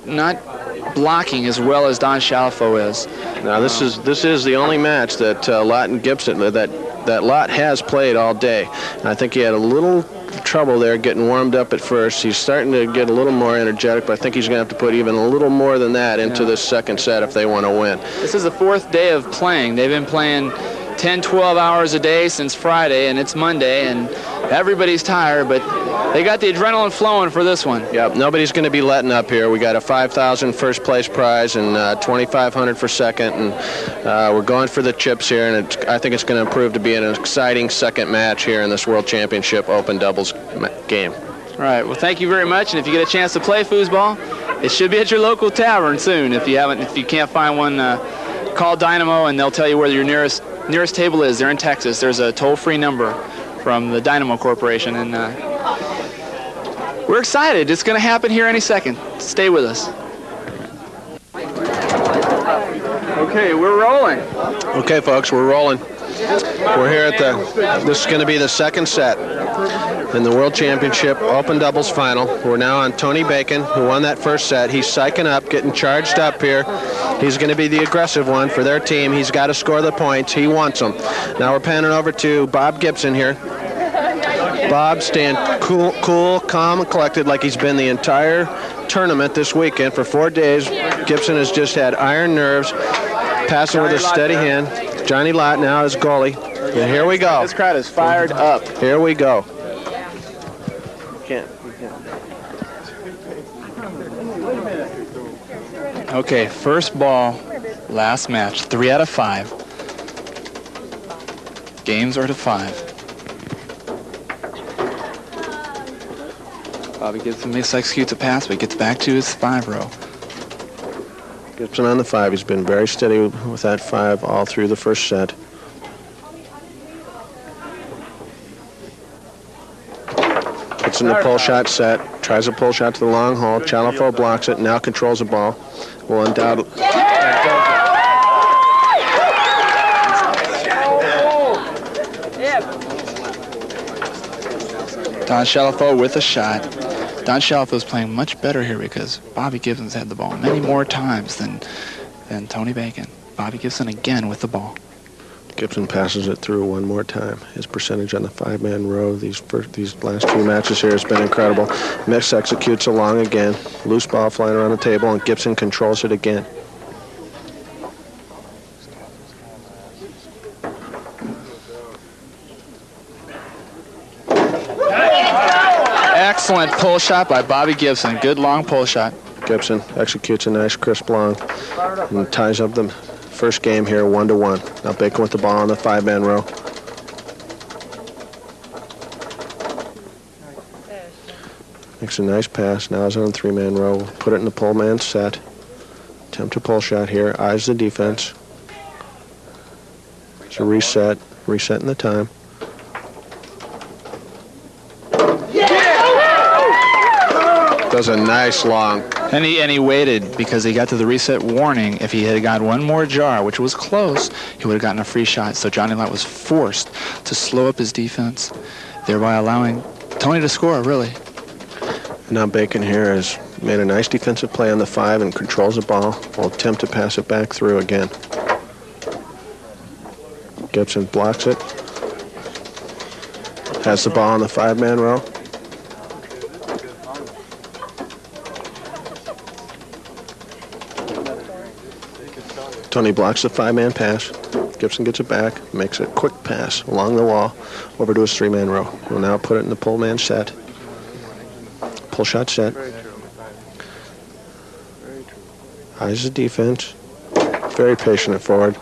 blocking as well as Don Chalifoux is. Now this is the only match that Lott and Gibson that Lott has played all day. And I think he had a little trouble there getting warmed up at first. He's starting to get a little more energetic, but I think he's going to have to put even a little more than that into this second set if they want to win. This is the 4th day of playing. They've been playing 10, 12 hours a day since Friday, and it's Monday, and everybody's tired, but they got the adrenaline flowing for this one. Yep, nobody's going to be letting up here. We got a $5,000 first place prize and $2,500 for second, and we're going for the chips here, and I think it's going to prove to be an exciting second match here in this World Championship Open Doubles game. All right, well, thank you very much, and if you get a chance to play foosball, it should be at your local tavern soon. If you can't find one, call Dynamo, and they'll tell you where your nearest table is. They're in Texas. There's a toll-free number from the Dynamo Corporation, and we're excited. It's going to happen here any second. Stay with us. Okay, we're rolling. Okay, folks, we're rolling. We're here at this is going to be the second set in the World Championship Open Doubles Final. We're now on Tony Bacon, who won that first set. He's psyching up, getting charged up here. He's going to be the aggressive one for their team. He's got to score the points. He wants them. Now we're panning over to Bob Gibson here. Bob staying cool, calm, and collected like he's been the entire tournament this weekend for 4 days. Gibson has just had iron nerves, passing with a steady hand. Johnny Lott now is goalie. And here we go. This crowd is fired up. Here we go. Okay, first ball, last match, 3 out of 5. Games are to 5. Bobby Gibson executes a pass, but gets back to his 5 row. Gibson on the 5. He's been very steady with that 5 all through the first set. Gets in the pull shot set. Tries a pull shot to the long hole. Chalifoux blocks it. Now controls the ball. Will undoubtedly. Don Chalifoux with a shot. Don Chalifoux is playing much better here because Bobby Gibson's had the ball many more times than Tony Bacon. Bobby Gibson again with the ball. Gibson passes it through one more time. His percentage on the 5-man row these last 2 matches here has been incredible. Mix executes along again. Loose ball flying around the table, and Gibson controls it again. Excellent pull shot by Bobby Gibson. Good long pull shot. Gibson executes a nice crisp long and ties up the first game here 1-1. Now Bacon with the ball on the 5-man row. Makes a nice pass. Now he's on the 3-man row. Put it in the pull man set. Attempt a pull shot here. Eyes the defense. It's a reset. Resetting the time. Does a nice long. And he waited because he got to the reset warning. If he had got one more jar, which was close, he would have gotten a free shot. So Johnny Lott was forced to slow up his defense, thereby allowing Tony to score, really. Now Bacon here has made a nice defensive play on the 5 and controls the ball. Will attempt to pass it back through again. Gibson blocks it. Has the ball on the 5-man row. Tony blocks the 5-man pass. Gibson gets it back, makes a quick pass along the wall over to his 3-man row. We'll now put it in the pull man set. Pull shot set. Eyes the defense. Very patient at forward.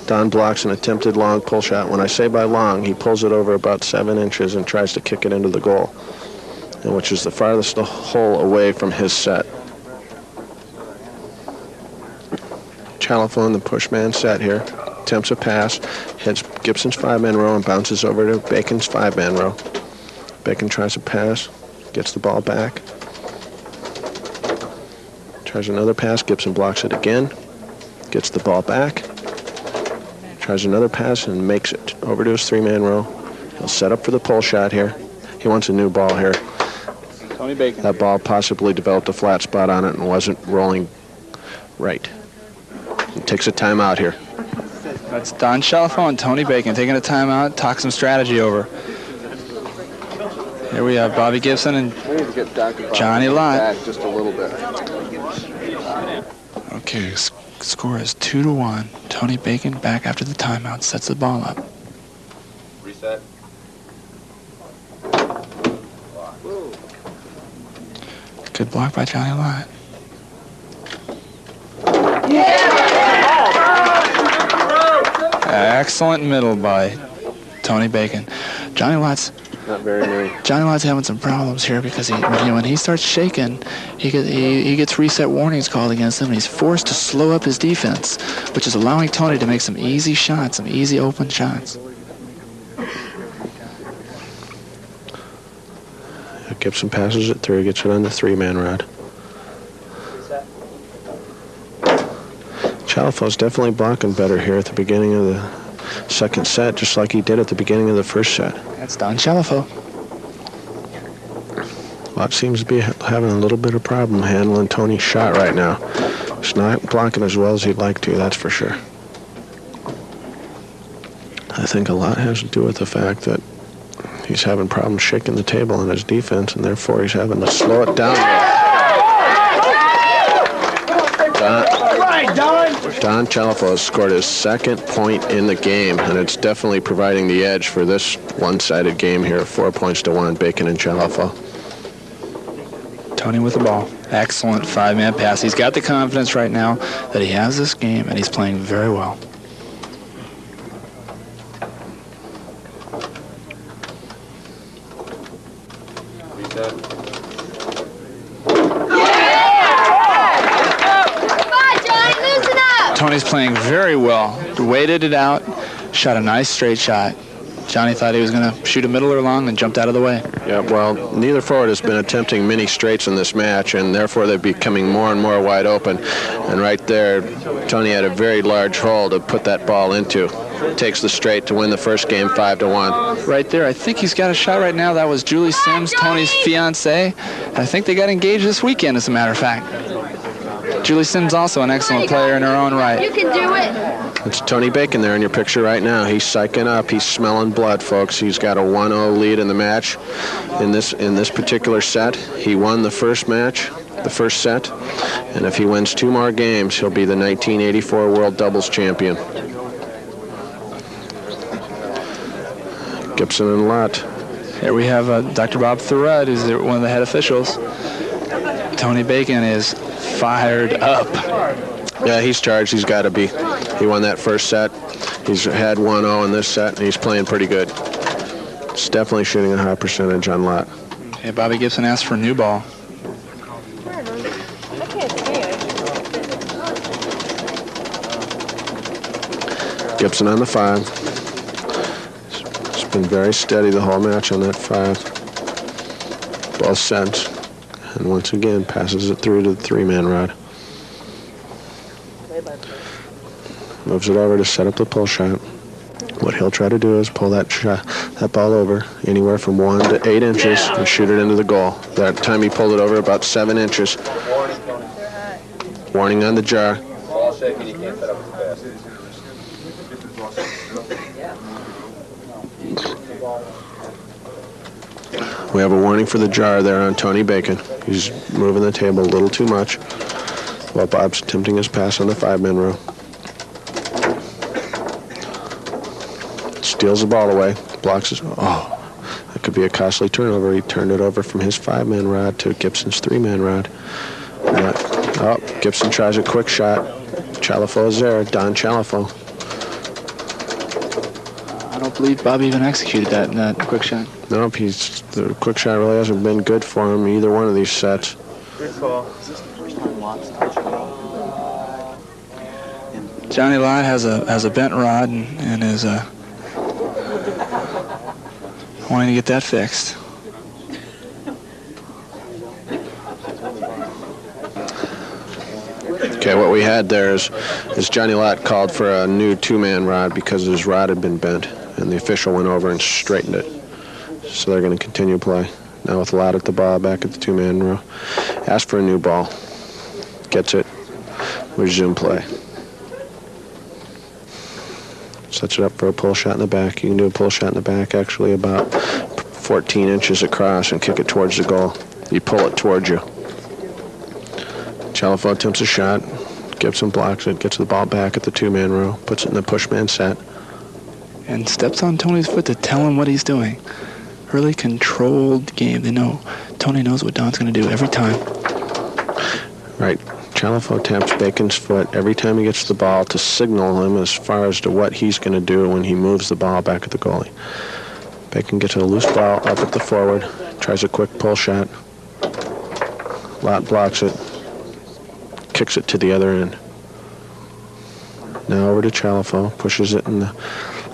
Don blocks an attempted long pull shot. When I say by long, he pulls it over about 7 inches and tries to kick it into the goal, and which is the farthest hole away from his set. Chalifoux in the push man set here. Attempts a pass, hits Gibson's 5-man row and bounces over to Bacon's 5-man row. Bacon tries a pass, gets the ball back. Tries another pass, Gibson blocks it again, gets the ball back. Tries another pass and makes it over to his 3-man row. He'll set up for the pull shot here. He wants a new ball here. Tony Bacon. That ball possibly developed a flat spot on it and wasn't rolling right. He takes a timeout here. That's Don Chalifoux and Tony Bacon taking a timeout, talk some strategy over. Here we have Bobby Gibson and Johnny Lott. Just a little bit. Okay, score is 2-1. Tony Bacon back after the timeout, sets the ball up. Reset. Good block by Johnny Lott. Excellent middle by Tony Bacon. Johnny Lott's Not very many. Johnny Lott's having some problems here because when he starts shaking, he gets reset warnings called against him, and he's forced to slow up his defense, which is allowing Tony to make some easy shots, some easy open shots. Gibson passes it through, gets it on the 3-man rod. Chalifoux's definitely blocking better here at the beginning of the second set, just like he did at the beginning of the first set. That's Don Chalifoux. Lott seems to be having a little bit of problem handling Tony's shot right now. He's not blocking as well as he'd like to, that's for sure. I think a lot has to do with the fact that he's having problems shaking the table on his defense, and therefore he's having to slow it down. Don Chalifoux has scored his second point in the game, and it's definitely providing the edge for this one-sided game here, 4-1, Bacon and Chalifoux. Tony with the ball. Excellent 5-man pass. He's got the confidence right now that he has this game, and he's playing very well. Tony's playing very well. Waited it out, shot a nice straight shot. Johnny thought he was going to shoot a middle or long and jumped out of the way. Yeah, well, neither forward has been attempting many straights in this match, and therefore they're becoming more and more wide open. And right there, Tony had a very large hole to put that ball into. Takes the straight to win the first game 5-1. Right there, I think he's got a shot right now. That was Julie Sims, Tony's fiance. I think they got engaged this weekend, as a matter of fact. Julie Sims also an excellent player in her own right. You can do it. It's Tony Bacon there in your picture right now. He's psyching up. He's smelling blood, folks. He's got a 1-0 lead in the match. In this particular set, he won the first match, the first set, and if he wins 2 more games, he'll be the 1984 World Doubles Champion. Gibson and Lott. Here we have Dr. Bob Thurud, who's one of the head officials. Tony Bacon is fired up. Yeah, he's charged. He's got to be. He won that first set. He's had 1-0 in this set, and he's playing pretty good. It's definitely shooting a high percentage on Lott. Okay, Bobby Gibson asked for a new ball. I can't see it. Gibson on the 5. It's been very steady the whole match on that 5. Both sets. And once again, passes it through to the 3-man rod. Moves it over to set up the pull shot. What he'll try to do is pull that ball over anywhere from 1 to 8 inches and shoot it into the goal. That time he pulled it over about 7 inches. Warning on the jar. We have a warning for the jar there on Tony Bacon. He's moving the table a little too much while Bob's attempting his pass on the 5-man row. Steals the ball away, blocks his... Oh, that could be a costly turnover. He turned it over from his 5-man rod to Gibson's 3-man rod. Oh, Gibson tries a quick shot. Chalifoux is there, Don Chalifoux. I don't believe Bobby even executed that quick shot. Nope, the quick shot really hasn't been good for him either one of these sets. Johnny Lott has a bent rod and is wanting to get that fixed. Okay, what we had there is Johnny Lott called for a new 2-man rod because his rod had been bent, and the official went over and straightened it. So they're going to continue play. Now with Lott at the ball, back at the 2-man row. Ask for a new ball. Gets it. Resume play. Sets it up for a pull shot in the back. You can do a pull shot in the back actually about 14 inches across and kick it towards the goal. You pull it towards you. Chalifoux attempts a shot. Gibson blocks it, gets the ball back at the 2-man row, puts it in the pushman set. And steps on Tony's foot to tell him what he's doing. Really controlled game. They know Tony knows what Don's going to do every time. Right. Chalifoux taps Bacon's foot every time he gets the ball to signal him as far as to what he's going to do when he moves the ball back at the goalie. Bacon gets a loose ball up at the forward, tries a quick pull shot. Lott blocks it, kicks it to the other end. Now over to Chalifoux, pushes it in the...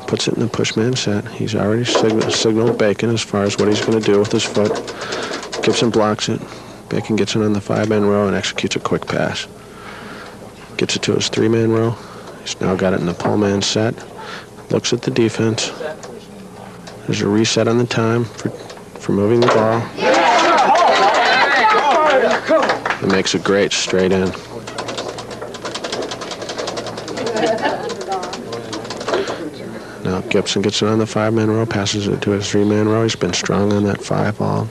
puts it in the pushman set. He's already signaled Bacon as far as what he's going to do with his foot. Gibson blocks it. Bacon gets it on the 5-man row and executes a quick pass. Gets it to his three-man row. He's now got it in the pole man set. Looks at the defense. There's a reset on the time for moving the ball. It makes a great straight in. Now Gibson gets it on the five-man row, passes it to his three-man row. He's been strong on that five all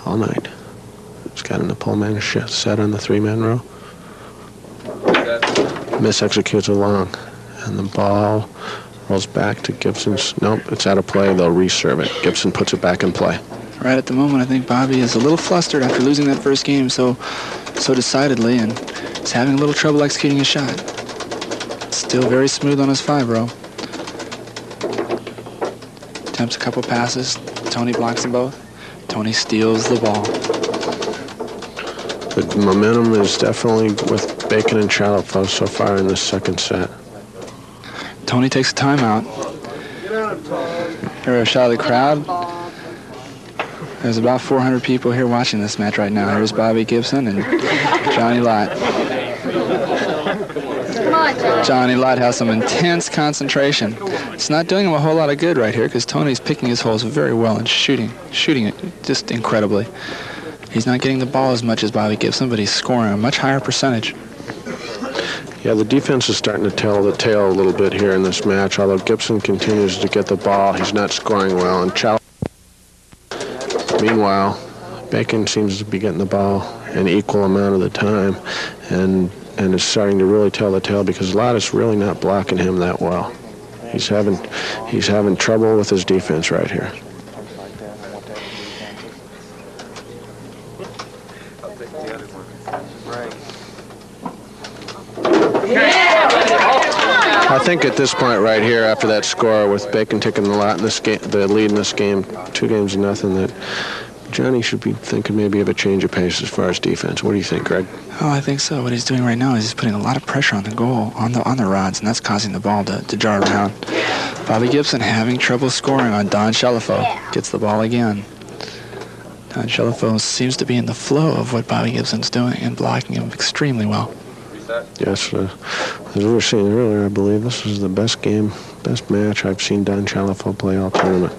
night. He's got in the pole man set on the three-man row. Misexecutes along, and the ball rolls back to Gibson's. Nope, it's out of play. They'll reserve it. Gibson puts it back in play. Right at the moment, I think Bobby is a little flustered after losing that first game so decidedly, and is having a little trouble executing his shot. Still very smooth on his five row. Attempts a couple passes. Tony blocks them both. Tony steals the ball. The momentum is definitely with Bacon and Chalifoux so far in this second set. Tony takes a timeout. Here we have a shot of the crowd. There's about 400 people here watching this match right now. Here's Bobby Gibson and Johnny Lott. Johnny Lott has some intense concentration. It's not doing him a whole lot of good right here because Tony's picking his holes very well and shooting it just incredibly. He's not getting the ball as much as Bobby Gibson, but he's scoring a much higher percentage. Yeah, the defense is starting to tell the tale a little bit here in this match. Although Gibson continues to get the ball, he's not scoring well. And meanwhile, Bacon seems to be getting the ball an equal amount of the time, and is starting to really tell the tale because Lott is really not blocking him that well. He's having trouble with his defense right here. I think at this point right here, after that score, with Bacon taking the lead in this game, 2-0, that Johnny should be thinking maybe of a change of pace as far as defense. What do you think, Greg? Oh, I think so. What he's doing right now is he's putting a lot of pressure on the goal, on the rods, and that's causing the ball to jar around. Bobby Gibson having trouble scoring on Don Chalifoux. Gets the ball again. Don Chalifoux seems to be in the flow of what Bobby Gibson's doing and blocking him extremely well. Yes, as we were saying earlier, I believe this is the best match I've seen Don Chalifoux play all tournament.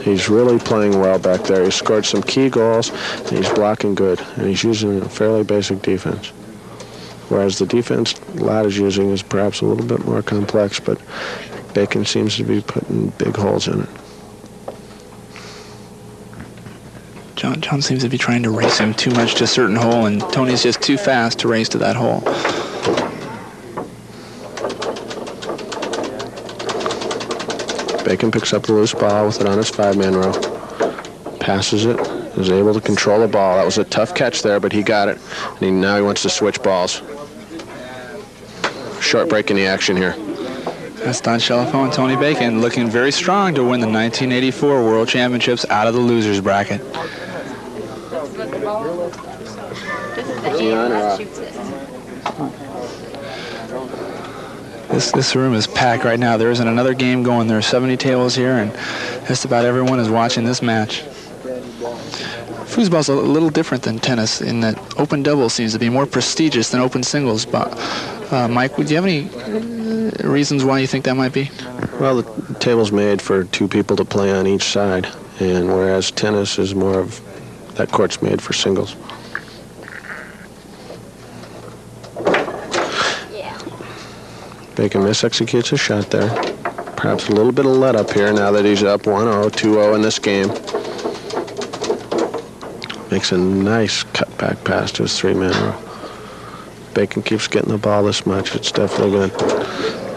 He's really playing well back there. He's scored some key goals, and he's blocking good, and he's using a fairly basic defense. Whereas the defense Lott is using is perhaps a little bit more complex, but Bacon seems to be putting big holes in it. John seems to be trying to race him too much to a certain hole, and Tony's just too fast to race to that hole. Bacon picks up the loose ball with it on his five-man row. Passes it, is able to control the ball. That was a tough catch there, but he got it. And now he wants to switch balls. Short break in the action here. That's Don Chalifoux and Tony Bacon looking very strong to win the 1984 World Championships out of the losers bracket. This room is packed right now. There isn't another game going. There are 70 tables here, and just about everyone is watching this match. Foosball's a little different than tennis in that open doubles seems to be more prestigious than open singles. But Mike, do you have any reasons why you think that might be? Well, the table's made for two people to play on each side, and whereas tennis is more of that court's made for singles. Bacon misexecutes a shot there. Perhaps a little bit of let up here now that he's up 1-0, 2-0 in this game. Makes a nice cut-back pass to his three-man row. Bacon keeps getting the ball this much. It's definitely going to...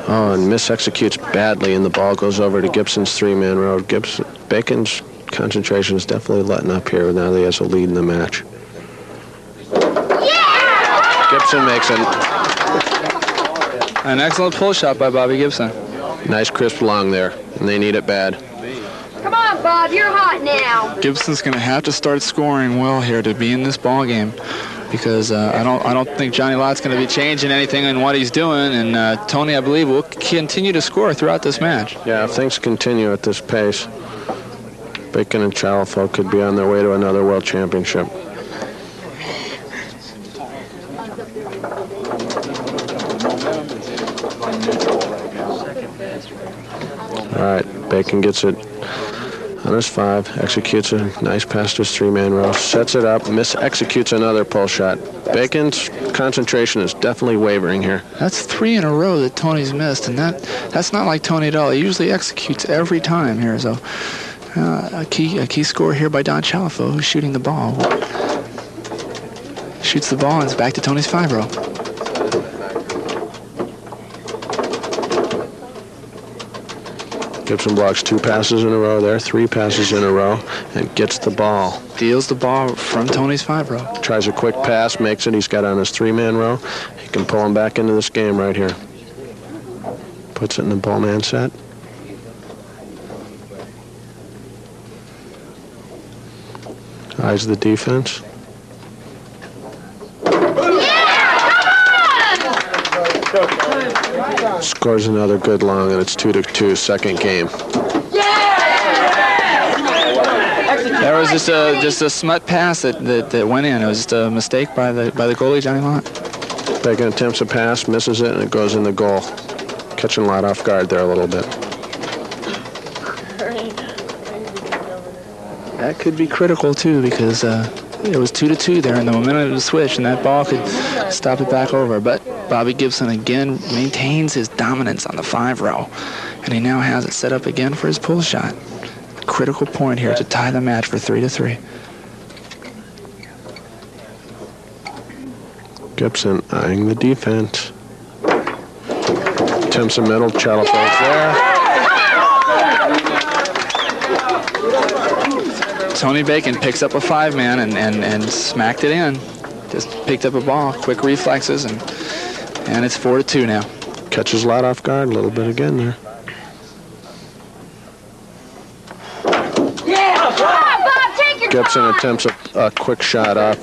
Oh, and misexecutes badly, and the ball goes over to Gibson's three-man row. Bacon's concentration is definitely letting up here now that he has a lead in the match. Yeah! Gibson makes an excellent pull shot by Bobby Gibson. Nice crisp long there, and they need it bad. Come on, Bob, you're hot now. Gibson's going to have to start scoring well here to be in this ball game, because I don't think Johnny Lott's going to be changing anything in what he's doing, and Tony, I believe, will continue to score throughout this match. Yeah, if things continue at this pace, Bacon and Chalifoux could be on their way to another world championship. All right, Bacon gets it on his 5, executes a nice pass to his 3-man row, sets it up, executes another pull shot. Bacon's concentration is definitely wavering here. That's 3 in a row that Tony's missed, and that's not like Tony at all. He usually executes every time here. So a key score here by Don Chalifoux, who's shooting the ball. Shoots the ball, and it's back to Tony's 5 row. Gibson blocks 2 passes in a row there, 3 passes in a row, and gets the ball. Deals the ball from Tony's 5 row. Tries a quick pass, makes it. He's got on his 3-man row. He can pull him back into this game right here. Puts it in the ball man set. Eyes the defense. Scores another good long, and it's 2-2, second game. That was just a smut pass that went in. It was just a mistake by the goalie, Johnny Lott. Bacon attempts a pass, misses it, and it goes in the goal. Catching Lott off guard there a little bit. That could be critical too, because it was 2-2 there, and the momentum of the switch, and that ball could stop it back over. But Bobby Gibson again maintains his dominance on the 5 row, and he now has it set up again for his pull shot. Critical point here to tie the match for 3-3. Gibson eyeing the defense. Attempts a middle, Chalifoux's there. Tony Bacon picks up a 5-man and smacked it in. Just picked up a ball, quick reflexes, and it's 4-2 now. Catches Lott off guard a little bit again there. Gibson attempts a quick shot up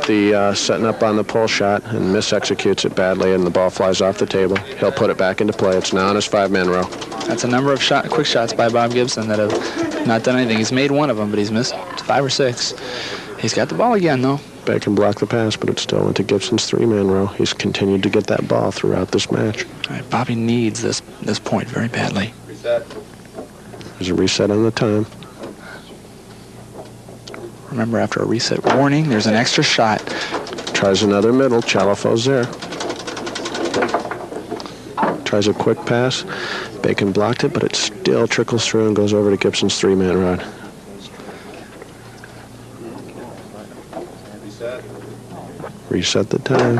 the setting up on the pull shot and mis-executes it badly, and the ball flies off the table. He'll put it back into play. It's now on his 5-man row. That's a number of quick shots by Bob Gibson that have not done anything. He's made one of them, but he's missed 5 or 6. He's got the ball again, though. Bacon blocked the pass, but it still went to Gibson's 3-man row. He's continued to get that ball throughout this match. All right, Bobby needs this point very badly. Reset. There's a reset on the time. Remember, after a reset warning, there's an extra shot. Tries another middle. Chalifoux's there. Tries a quick pass. Bacon blocked it, but it still trickles through and goes over to Gibson's 3-man rod. Reset the time.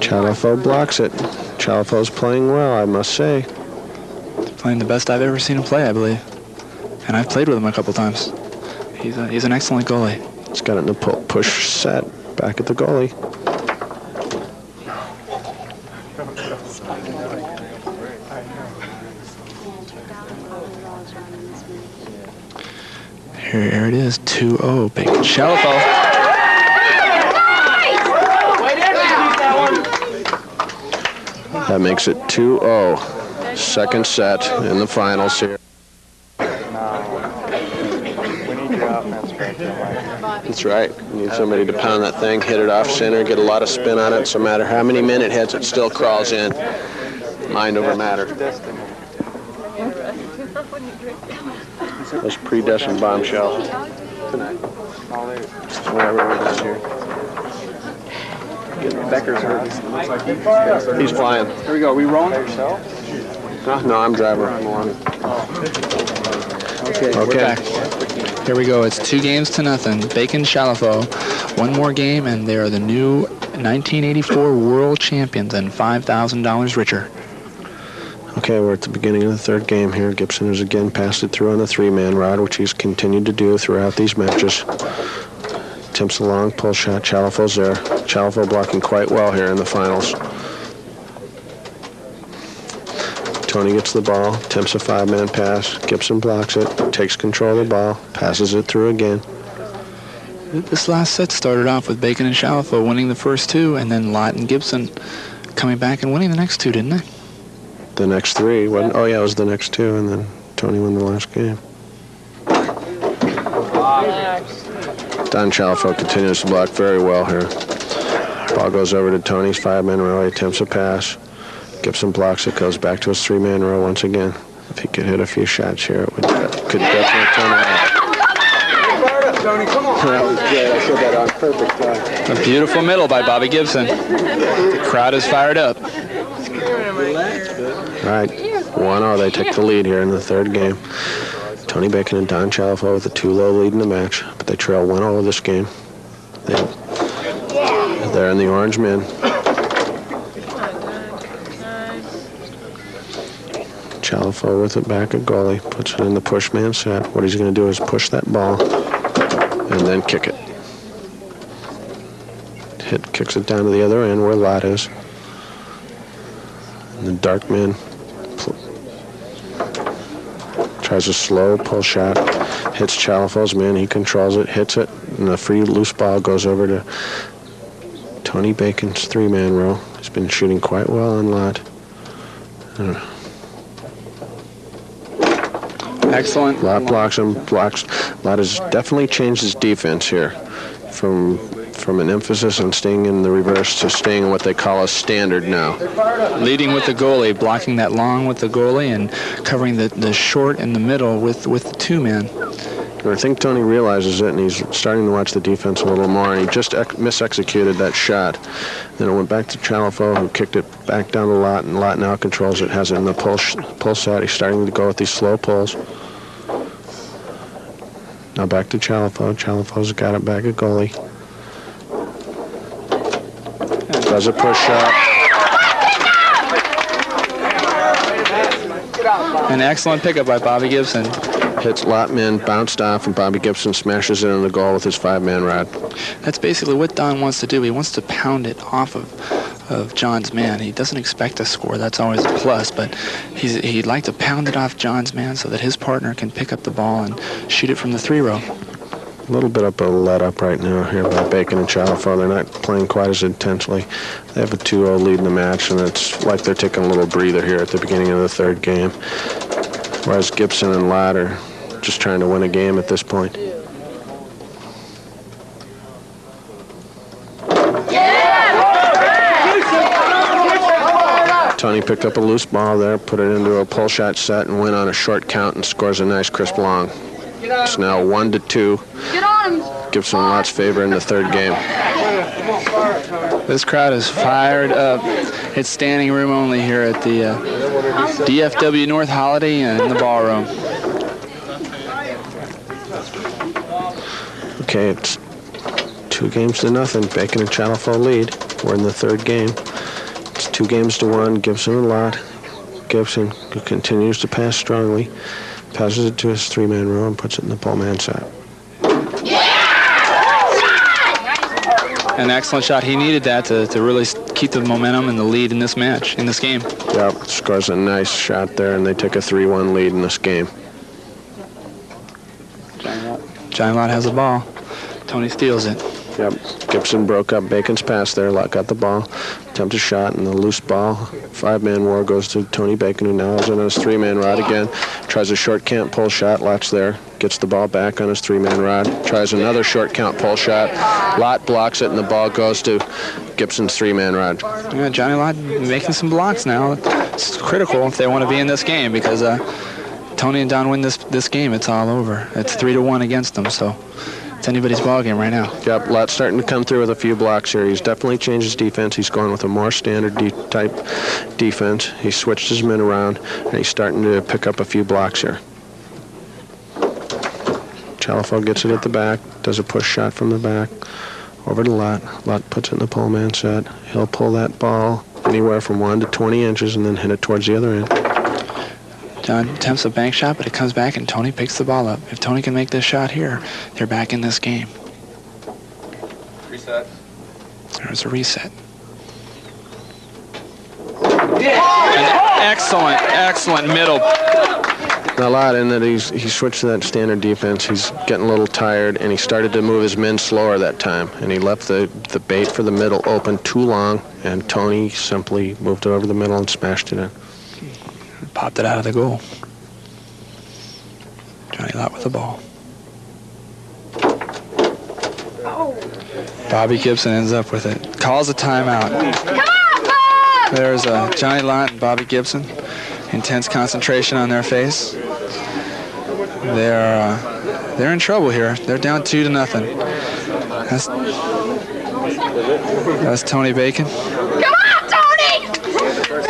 Chalifoux blocks it. Chalifoux's playing well, I must say. Playing the best I've ever seen him play, I believe. And I've played with him a couple times. He's an excellent goalie. He's got it in the push set back at the goalie. Here it is, 2-0, Bacon Chalifoux. That makes it 2-0. Second set in the finals here. That's right. You need somebody to pound that thing, hit it off center, get a lot of spin on it. So no matter how many minute hits, it still crawls in. Mind over matter. Those predestined bombshell tonight. Whatever we're doing here. Becker's hurt. He's flying. Here we go. Are we rolling? No, I'm driving. I'm along. Okay, we're back. Here we go. It's 2-0. Bacon Chalifoux. One more game, and they are the new 1984 world champions and $5,000 richer. Okay, we're at the beginning of the third game here. Gibson has again passed it through on the 3-man rod, which he's continued to do throughout these matches. Attempts a long pull shot. Chalifoux's there. Chalifoux blocking quite well here in the finals. Tony gets the ball, attempts a 5-man pass. Gibson blocks it, takes control of the ball, passes it through again. This last set started off with Bacon and Chalifoux winning the first 2, and then Lott and Gibson coming back and winning the next 2, didn't they? The next 3, wasn't? Oh yeah, it was the next 2, and then Tony won the last game. Don Chalifoux continues to block very well here. Ball goes over to Tony's 5-man row. He attempts a pass. Gibson blocks it, goes back to his three-man row once again. If he could hit a few shots here, it could definitely turn around. Tony, come on. That was great. I said that on perfect time. A beautiful middle by Bobby Gibson. The crowd is fired up. All right, 1-0. They take the lead here in the third game. Tony Bacon and Don Chalifoux with a 2-0 lead in the match, but they trail 1-0 this game. They're in the orange men. Chalifoux with it back at goalie, puts it in the push man set. What he's going to do is push that ball and then kick it. Kicks it down to the other end where Lott is. And the dark man tries a slow pull shot, hits Chalifoux's man, he controls it, hits it, and the free loose ball goes over to Tony Bacon's three-man row. He's been shooting quite well on Lott. Excellent. Lott blocks him. Lott has definitely changed his defense here from an emphasis on staying in the reverse to staying in what they call a standard now. Leading with the goalie, blocking that long with the goalie, and covering the short in the middle with the two-man. I think Tony realizes it, and he's starting to watch the defense a little more, and he just misexecuted that shot. Then it went back to Chalifoux, who kicked it back down to Lott, and Lott now controls it, has it in the pull set. He's starting to go with these slow pulls. Now back to Chalifoux. Chalifoux's got it back at goalie. Does a push shot. An excellent pickup by Bobby Gibson. Hits Lottman, bounced off, and Bobby Gibson smashes it in the goal with his five-man rod. That's basically what Don wants to do. He wants to pound it off of John's man. He doesn't expect a score. That's always a plus, but he'd like to pound it off John's man so that his partner can pick up the ball and shoot it from the three-row. A little bit up a let-up right now here by Bacon and Chalifoux. They're not playing quite as intensely. They have a 2-0 lead in the match, and it's like they're taking a little breather here at the beginning of the third game. Whereas Gibson and Lott are just trying to win a game at this point. Tony picked up a loose ball there, put it into a pull shot set, and went on a short count and scores a nice crisp long. It's now 1-2. Gibson and Lott's favor in the third game. This crowd is fired up. It's standing room only here at the DFW North Holiday Inn in the ballroom. Okay, it's 2-0. Bacon and Chalifoux lead. We're in the third game. It's 2-1. Gibson and Lott. Gibson continues to pass strongly. Passes it to his three-man row and puts it in the pull man set. An excellent shot. He needed that to really keep the momentum and the lead in this match, in this game. Yep, scores a nice shot there, and they take a 3-1 lead in this game. Johnny Lott has the ball. Tony steals it. Yep, Gibson broke up Bacon's pass there. Lott got the ball, attempted shot, and the loose ball. Five-man war goes to Tony Bacon, who now is on his three-man rod again. Tries a short count pull shot. Lott's there. Gets the ball back on his three-man rod. Tries another short count pull shot. Lott blocks it, and the ball goes to Gibson's three-man rod. Yeah, Johnny Lott making some blocks now. It's critical if they want to be in this game because Tony and Don win this game, it's all over. It's 3-1 against them, so it's anybody's ball game right now. Yep, Lott's starting to come through with a few blocks here. He's definitely changed his defense. He's going with a more standard type defense. He switched his men around, and he's starting to pick up a few blocks here. Chalifoux gets it at the back, does a push shot from the back, over to Lott. Lott puts it in the pull man set. He'll pull that ball anywhere from 1 to 20 inches and then hit it towards the other end. John attempts a bank shot, but it comes back, and Tony picks the ball up. If Tony can make this shot here, they're back in this game. Reset. There's a reset. An excellent middle. Now Lott, in that he switched to that standard defense, he's getting a little tired, and he started to move his men slower that time, and he left the bait for the middle open too long, and Tony simply moved it over the middle and smashed it in. Popped it out of the goal. Johnny Lott with the ball. Bobby Gibson ends up with it. Calls a timeout. Come on, Bob! There's Johnny Lott and Bobby Gibson. Intense concentration on their face. They're in trouble here. They're down 2-0. That's Tony Bacon. Come on, Tony!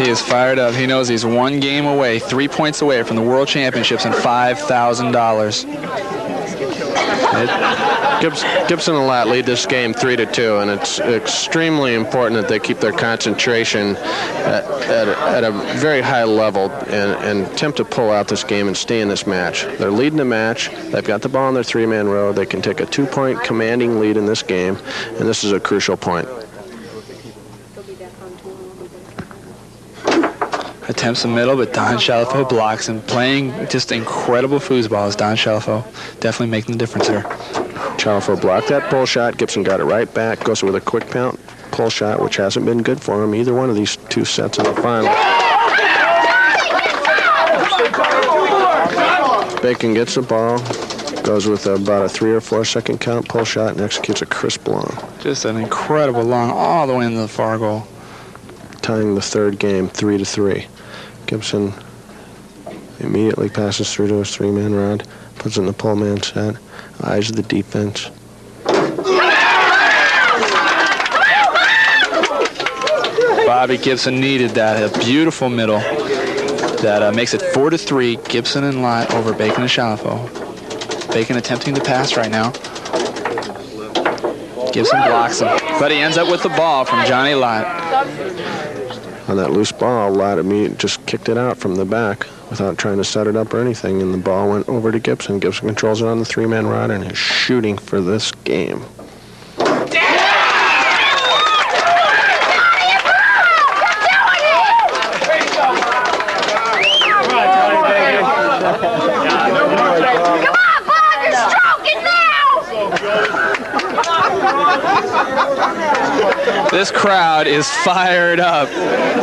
He is fired up. He knows he's 1 game away, 3 points away from the World Championships and $5,000. Gibson and Lott lead this game 3-2, and it's extremely important that they keep their concentration at a very high level and attempt to pull out this game and stay in this match. They're leading the match. They've got the ball in their 3-man row. They can take a 2-point commanding lead in this game, and this is a crucial point. Attempts the middle, but Don Chalifoux blocks him. Playing just incredible foosball is Don Chalifoux. Definitely making the difference here. Chalifoux blocked that pull shot. Gibson got it right back. Goes with a quick pull shot, which hasn't been good for him either one of these 2 sets in the final. Bacon gets the ball, goes with about a 3 or 4 second count pull shot, and executes a crisp long. Just an incredible long all the way into the far goal. Tying the 3rd game 3-3. Gibson immediately passes through to his 3-man rod, puts it in the pull man set, eyes the defense. Bobby Gibson needed that. A beautiful middle that makes it 4-3. Gibson and Lott over Bacon and Chalifoux. Bacon attempting to pass right now. Gibson blocks him, but he ends up with the ball from Johnny Lott. On that loose ball, Lott immediately just kicked it out from the back without trying to set it up or anything, and the ball went over to Gibson. Gibson controls it on the 3-man rod and is shooting for this game. This crowd is fired up.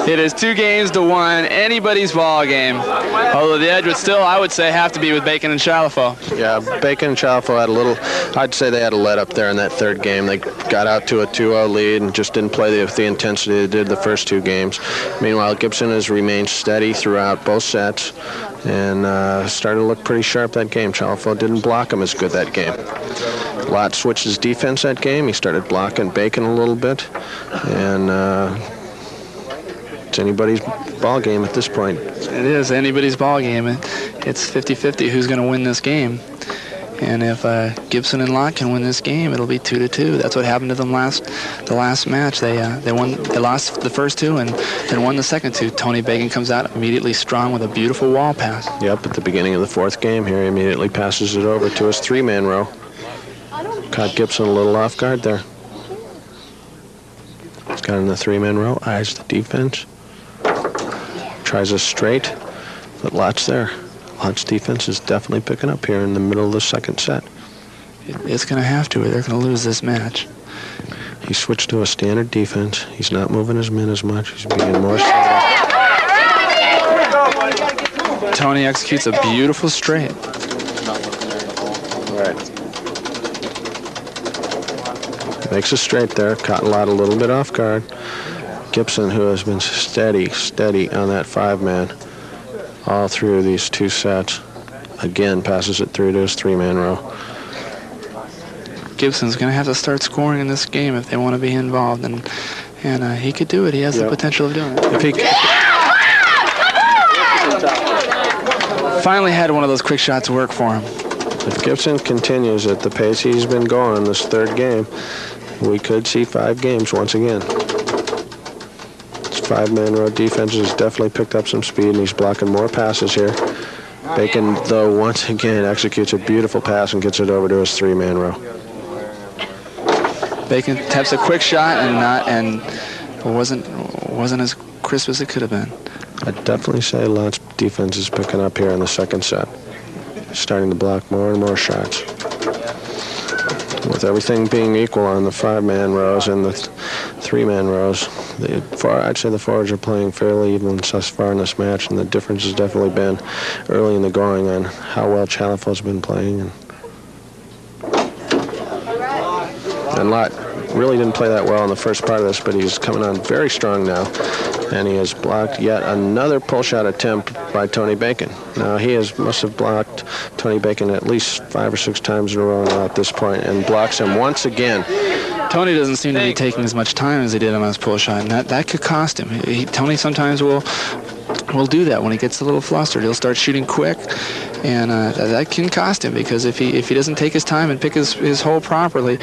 It is 2-1, anybody's ball game. Although the edge would still, I would say, have to be with Bacon and Chalifoux. Yeah, Bacon and Chalifoux had a little, I'd say they had a let up there in that 3rd game. They got out to a 2-0 lead and just didn't play with the intensity they did the first 2 games. Meanwhile, Gibson has remained steady throughout both sets and started to look pretty sharp that game. Chalifoux didn't block him as good that game. Lott switched his defense that game. He started blocking Bacon a little bit, and it's anybody's ball game at this point. It is anybody's ball game. It's 50-50 who's going to win this game. And if Gibson and Lott can win this game, it'll be 2-2. That's what happened to them the last match. They lost the first 2 and then won the second 2. Tony Bacon comes out immediately strong with a beautiful wall pass. Yep, at the beginning of the 4th game here, he immediately passes it over to his 3-man row. Caught Gibson a little off guard there. He's got in the 3-man row, eyes the defense. Tries a straight, but Lott's there. Lott's defense is definitely picking up here in the middle of the 2nd set. It's going to have to, or they're going to lose this match. He switched to a standard defense. He's not moving his men as much. He's being more steady. Tony executes a beautiful straight. All right. Makes a straight there. Caught Lott a little bit off guard. Gibson, who has been steady on that 5-man all through these 2 sets, again passes it through to his 3-man row. Gibson's going to have to start scoring in this game if they want to be involved, and he could do it. He has the potential of doing it. If he finally had one of those quick shots work for him. If Gibson continues at the pace he's been going in this 3rd game, we could see 5 games once again. This 5-man row defense has definitely picked up some speed, and he's blocking more passes here. Bacon, though, once again executes a beautiful pass and gets it over to his 3-man row. Bacon attempts a quick shot and wasn't as crisp as it could have been. I'd definitely say Lott's defense is picking up here in the 2nd set. Starting to block more and more shots. With everything being equal on the 5-man rows and the 3-man rows, I'd say the forwards are playing fairly even thus far in this match, and the difference has definitely been early in the going on how well Chalifoux's been playing. And Lott really didn't play that well in the first part of this, but he's coming on very strong now. And he has blocked yet another pull shot attempt by Tony Bacon. Now must have blocked Tony Bacon at least 5 or 6 times in a row now at this point, and blocks him once again. Tony doesn't seem to be taking as much time as he did on his pull shot, and that could cost him. Tony sometimes will do that when he gets a little flustered. He'll start shooting quick, and that can cost him, because if he doesn't take his time and pick his hole properly,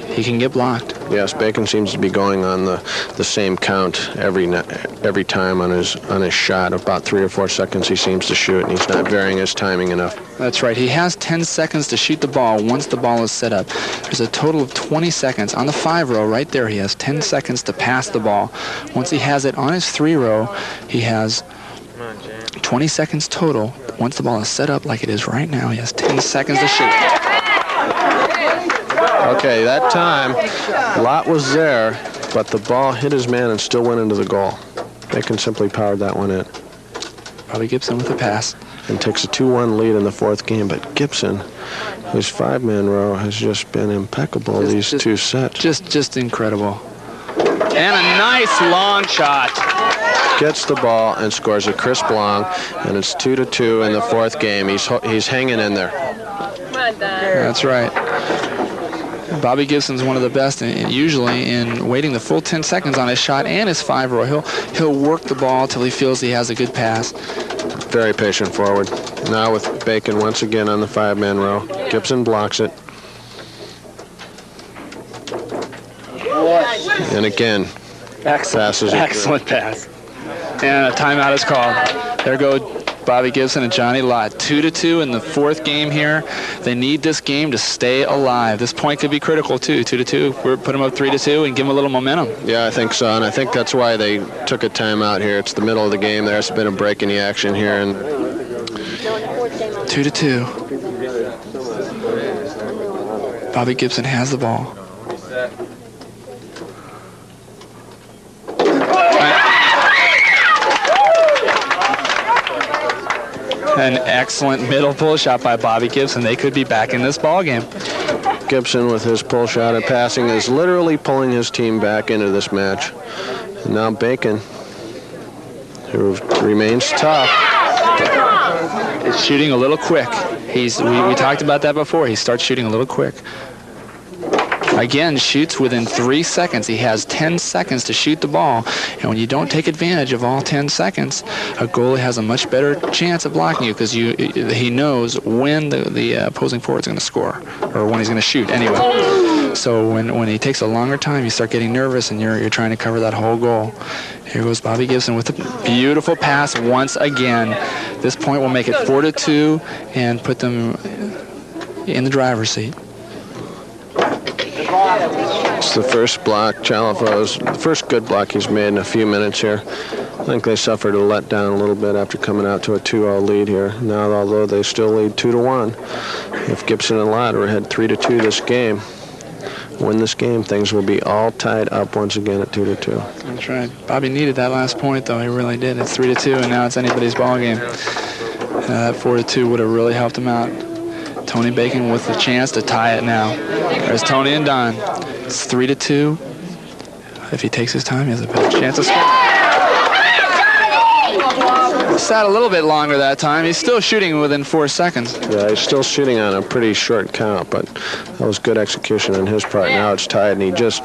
he can get blocked. Yes, Bacon seems to be going on the same count every time on his shot. About 3 or 4 seconds he seems to shoot, and he's not varying his timing enough. That's right. He has 10 seconds to shoot the ball once the ball is set up. There's a total of 20 seconds. On the 5 row right there, he has 10 seconds to pass the ball. Once he has it on his 3 row, he has 20 seconds total. Once the ball is set up like it is right now, he has 10 seconds to shoot. Okay, that time, Lott was there, but the ball hit his man and still went into the goal. Bacon simply powered that one in. Bobby Gibson with the pass. And takes a 2-1 lead in the 4th game, but Gibson, whose 5-man row has just been impeccable these 2 sets. Just incredible. And a nice long shot. Gets the ball and scores a crisp long, and it's 2-2 in the 4th game. He's hanging in there. That's right. Bobby Gibson's one of the best usually in waiting the full 10 seconds on his shot and his 5 row. He'll work the ball till he feels he has a good pass. Very patient forward. Now with Bacon once again on the 5-man row. Gibson blocks it. And again, excellent pass. And a timeout is called. There go Bobby Gibson and Johnny Lott. 2-2 in the 4th game here. They need this game to stay alive. This point could be critical too. 2-2. We're put them up 3-2 and give them a little momentum. Yeah, I think so, and I think that's why they took a timeout here. It's the middle of the game. There's been a break in the action here, and 2-2. Bobby Gibson has the ball. An excellent middle pull shot by Bobby Gibson. They could be back in this ball game. Gibson with his pull shot and passing is literally pulling his team back into this match. And now Bacon, who remains tough, is shooting a little quick. We talked about that before. He starts shooting a little quick. Again, shoots within 3 seconds. He has 10 seconds to shoot the ball. And when you don't take advantage of all 10 seconds, a goalie has a much better chance of blocking you, because he knows when the opposing forward's going to score, or when he's going to shoot anyway. So when he takes a longer time, you start getting nervous, and you're trying to cover that whole goal. Here goes Bobby Gibson with a beautiful pass once again. This point will make it 4-2 and put them in the driver's seat. It's the first block, Chalifoux's, the first good block he's made in a few minutes here. I think they suffered a letdown a little bit after coming out to a 2-0 lead here. Now, although they still lead 2-1, if Gibson and Lott had 3-2 this game, win this game, things will be all tied up once again at 2-2. That's right. Bobby needed that last point, though. He really did. It's 3-2, and now it's anybody's ball game. That 4-2 would have really helped him out. Tony Bacon with the chance to tie it now. There's Tony and Don. It's 3-2. If he takes his time, he has a better chance of scoring. Sat a little bit longer that time. He's still shooting within 4 seconds. Yeah, he's still shooting on a pretty short count, but that was good execution on his part. Now it's tied, and he just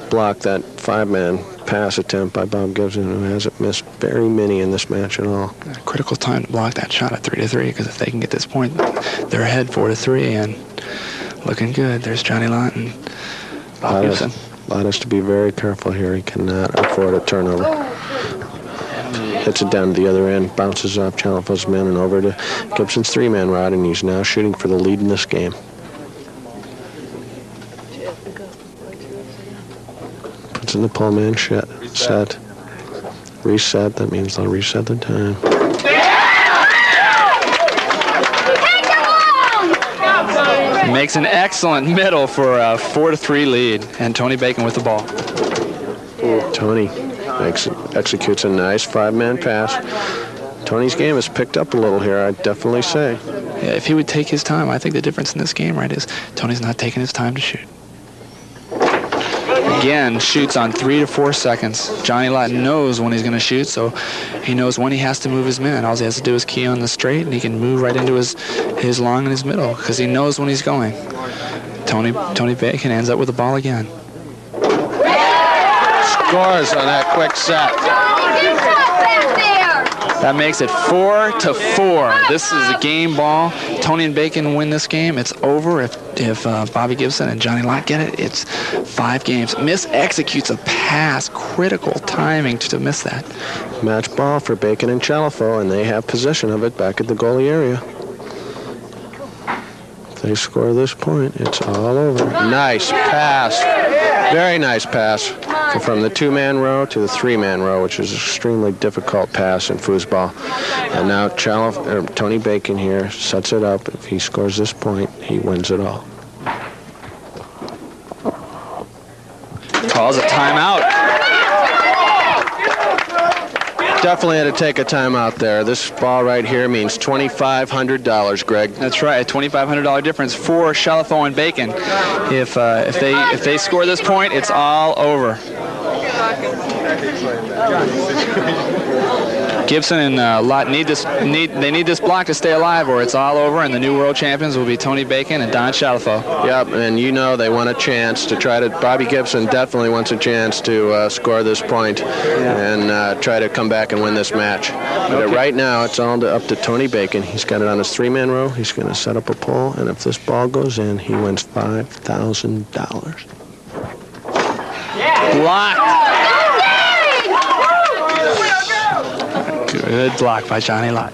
blocked that 5-man pass attempt by Bob Gibson, who hasn't missed very many in this match at all. A critical time to block that shot at 3-3, because if they can get this point, they're ahead 4-3 and looking good. There's Johnny Lott and Bob Gibson. Lott has to be very careful here. He cannot afford a turnover. Hits it down to the other end, bounces off Chalifoux's man and over to Gibson's 3-man rod, and he's now shooting for the lead in this game. Puts in the pull man set. Reset, that means they'll reset the time. Makes an excellent middle for a 4-3 lead, and Tony Bacon with the ball. Tony executes a nice 5-man pass. Tony's game has picked up a little here, I'd definitely say. Yeah, if he would take his time, I think the difference in this game, right, is Tony's not taking his time to shoot. again shoots on 3 to 4 seconds. Johnny Lott knows when he's going to shoot, so he knows when he has to move his man. All he has to do is key on the straight, and he can move right into his long and his middle because he knows when he's going. Tony Bacon ends up with the ball again. Scores on that quick set. That makes it 4 to 4. This is a game ball. Tony and Bacon win this game. It's over. If Bobby Gibson and Johnny Lott get it, it's 5 games. Executes a pass. Critical timing to miss that. Match ball for Bacon and Chalifoux, and they have possession of it back at the goalie area. If they score this point, it's all over. Nice pass. Very nice pass from the 2-man row to the 3-man row, which is an extremely difficult pass in foosball. And now Tony Bacon here sets it up. If he scores this point, he wins it all. Calls a timeout. Definitely had to take a timeout there. This ball right here means $2,500, Greg. That's right, a $2,500 difference for Chalifoux and Bacon. If they score this point, it's all over. Gibson and Lott need this block to stay alive, or it's all over, and the new world champions will be Tony Bacon and Don Chalifoux. Yep, and you know they want a chance to try to. Bobby Gibson definitely wants a chance to score this point and try to come back and win this match. But right now, it's all up to Tony Bacon. He's got it on his 3-man row. He's going to set up a pole, and if this ball goes in, he wins $5,000. Blocked. Good block by Johnny Lott.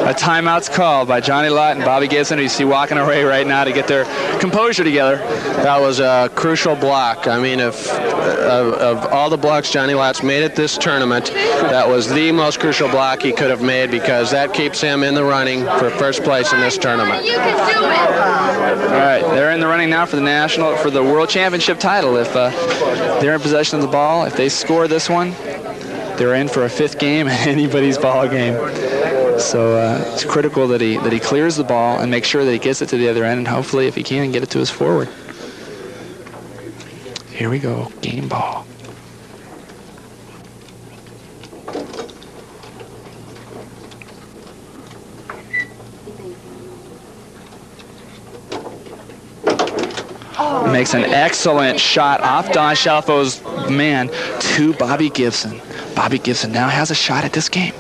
A timeout's called by Johnny Lott and Bobby Gibson, who you see walking away right now to get their composure together. That was a crucial block. I mean, if of all the blocks Johnny Lott's made at this tournament, that was the most crucial block he could have made, because that keeps him in the running for first place in this tournament. You can do it. All right, they're in the running now for the World Championship title. If they're in possession of the ball, if they score this one, they're in for a 5th game in anybody's ball game. So it's critical that he clears the ball and makes sure that he gets it to the other end, and hopefully, if he can, get it to his forward. Here we go, game ball. Makes an excellent shot off Don Chalifoux's man to Bobby Gibson. Bobby Gibson now has a shot at this game.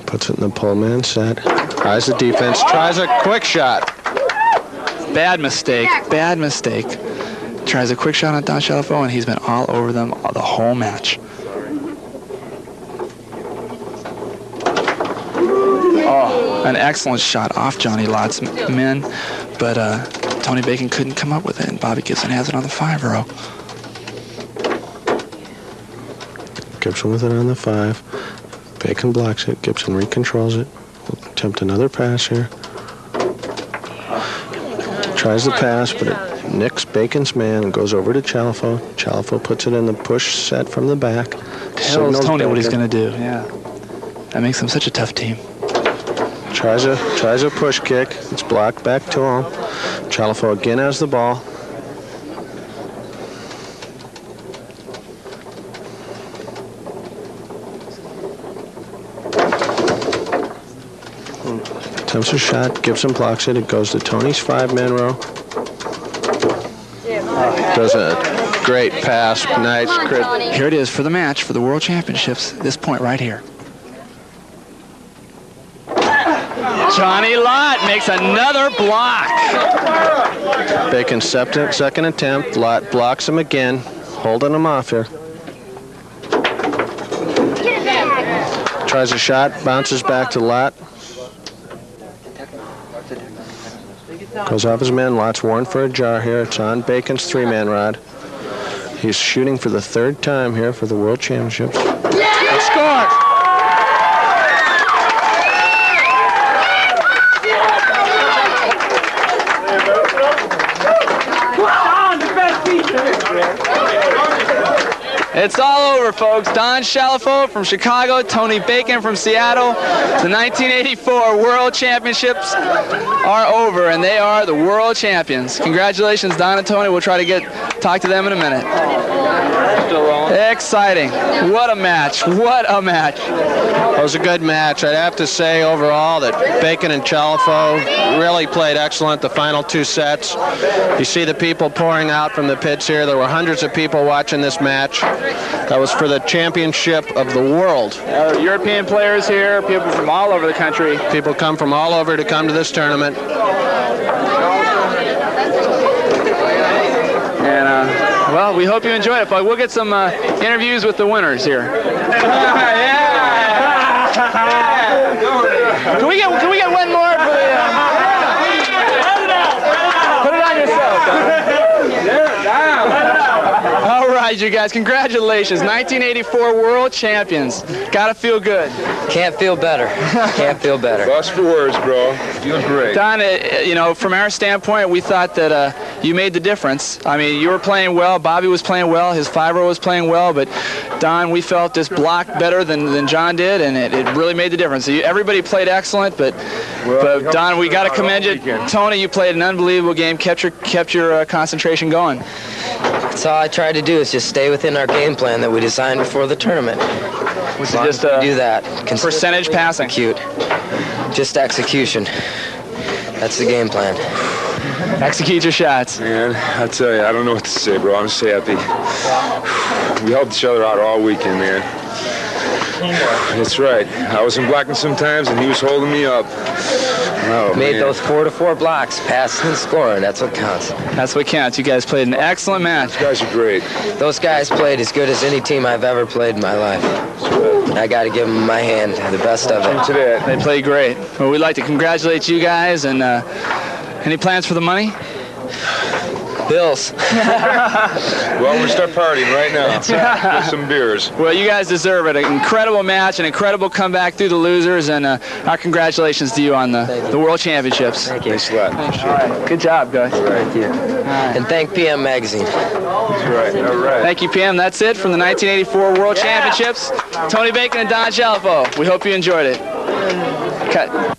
Puts it in the pole man set. Tries the defense. Tries a quick shot. Bad mistake. Bad mistake. Tries a quick shot on Don Chalifoux, and he's been all over them the whole match. Oh, an excellent shot off Johnny Lott's men, but Tony Bacon couldn't come up with it, and Bobby Gibson has it on the 5 row. Gibson with it on the 5. Bacon blocks it. Gibson recontrols it. We'll attempt another pass here. Tries the pass, but it nicks Bacon's man and goes over to Chalifoux. Chalifoux puts it in the push set from the back. Tells Tony what he's going to do. Yeah, that makes him such a tough team. Tries a push kick. It's blocked back to him. Chalifoux again has the ball. Attempts a shot. Gibson blocks it. It goes to Tony's 5-man row. Does a great pass. Nice. Here it is for the match for the World Championships. This point right here. Johnny Lott makes another block. Bacon's second attempt. Lott blocks him again, holding him off here. Tries a shot, bounces back to Lott. Goes off his man. Lott's warned for a jar here. It's on Bacon's 3-man rod. He's shooting for the 3rd time here for the World Championships. Yeah! Score! It's all over, folks. Don Chalifoux from Chicago, Tony Bacon from Seattle. The 1984 World Championships are over, and they are the world champions. Congratulations, Don and Tony. We'll try to talk to them in a minute. Still rolling. Exciting. What a match. What a match. It was a good match. I'd have to say overall that Bacon and Chalifoux really played excellent the final 2 sets. You see the people pouring out from the pits here. There were hundreds of people watching this match. That was for the championship of the world. European players here, people from all over the country. People come from all over to come to this tournament. And, well, we hope you enjoyed it, but we'll get some interviews with the winners here. Can we get one more for the... Put it on yourself. All right, you guys, congratulations. 1984 world champions. Gotta feel good. Can't feel better. Can't feel better. Lost for words, bro. Feeling great. Don, you know, from our standpoint, we thought that you made the difference. I mean, you were playing well. Bobby was playing well. His 5-row was playing well. But, Don, we felt this blocked better than John did, and it really made the difference. Everybody played excellent, but Don, we got to commend you. Tony, you played an unbelievable game, kept your concentration going. That's all I tried to do is just stay within our game plan that we designed before the tournament. Was it just a do that. Percentage passing? Execute. Just execution. That's the game plan. Execute your shots. Man, I tell you, I don't know what to say, bro. I'm just happy. We helped each other out all weekend, man. That's right. I was in blocking sometimes, and he was holding me up. Oh, Made man. those 4-to-4 blocks, passing and scoring. That's what counts. That's what counts. You guys played an excellent match. Those guys are great. Those guys played as good as any team I've ever played in my life. I got to give them my hand, the best of it. Today. They played great. Well, we'd like to congratulate you guys. And any plans for the money? Bills. Well, we're start partying right now. Get some beers. Well, you guys deserve it. An incredible match, an incredible comeback through the losers, and our congratulations to you on the World Championships. Thank you. Thanks a lot. All right. Good job, guys. Thank you. And thank PM Magazine. That's right. All right. Thank you, PM. That's it from the 1984 World Championships. Tony Bacon and Don Chalifoux. We hope you enjoyed it. Cut.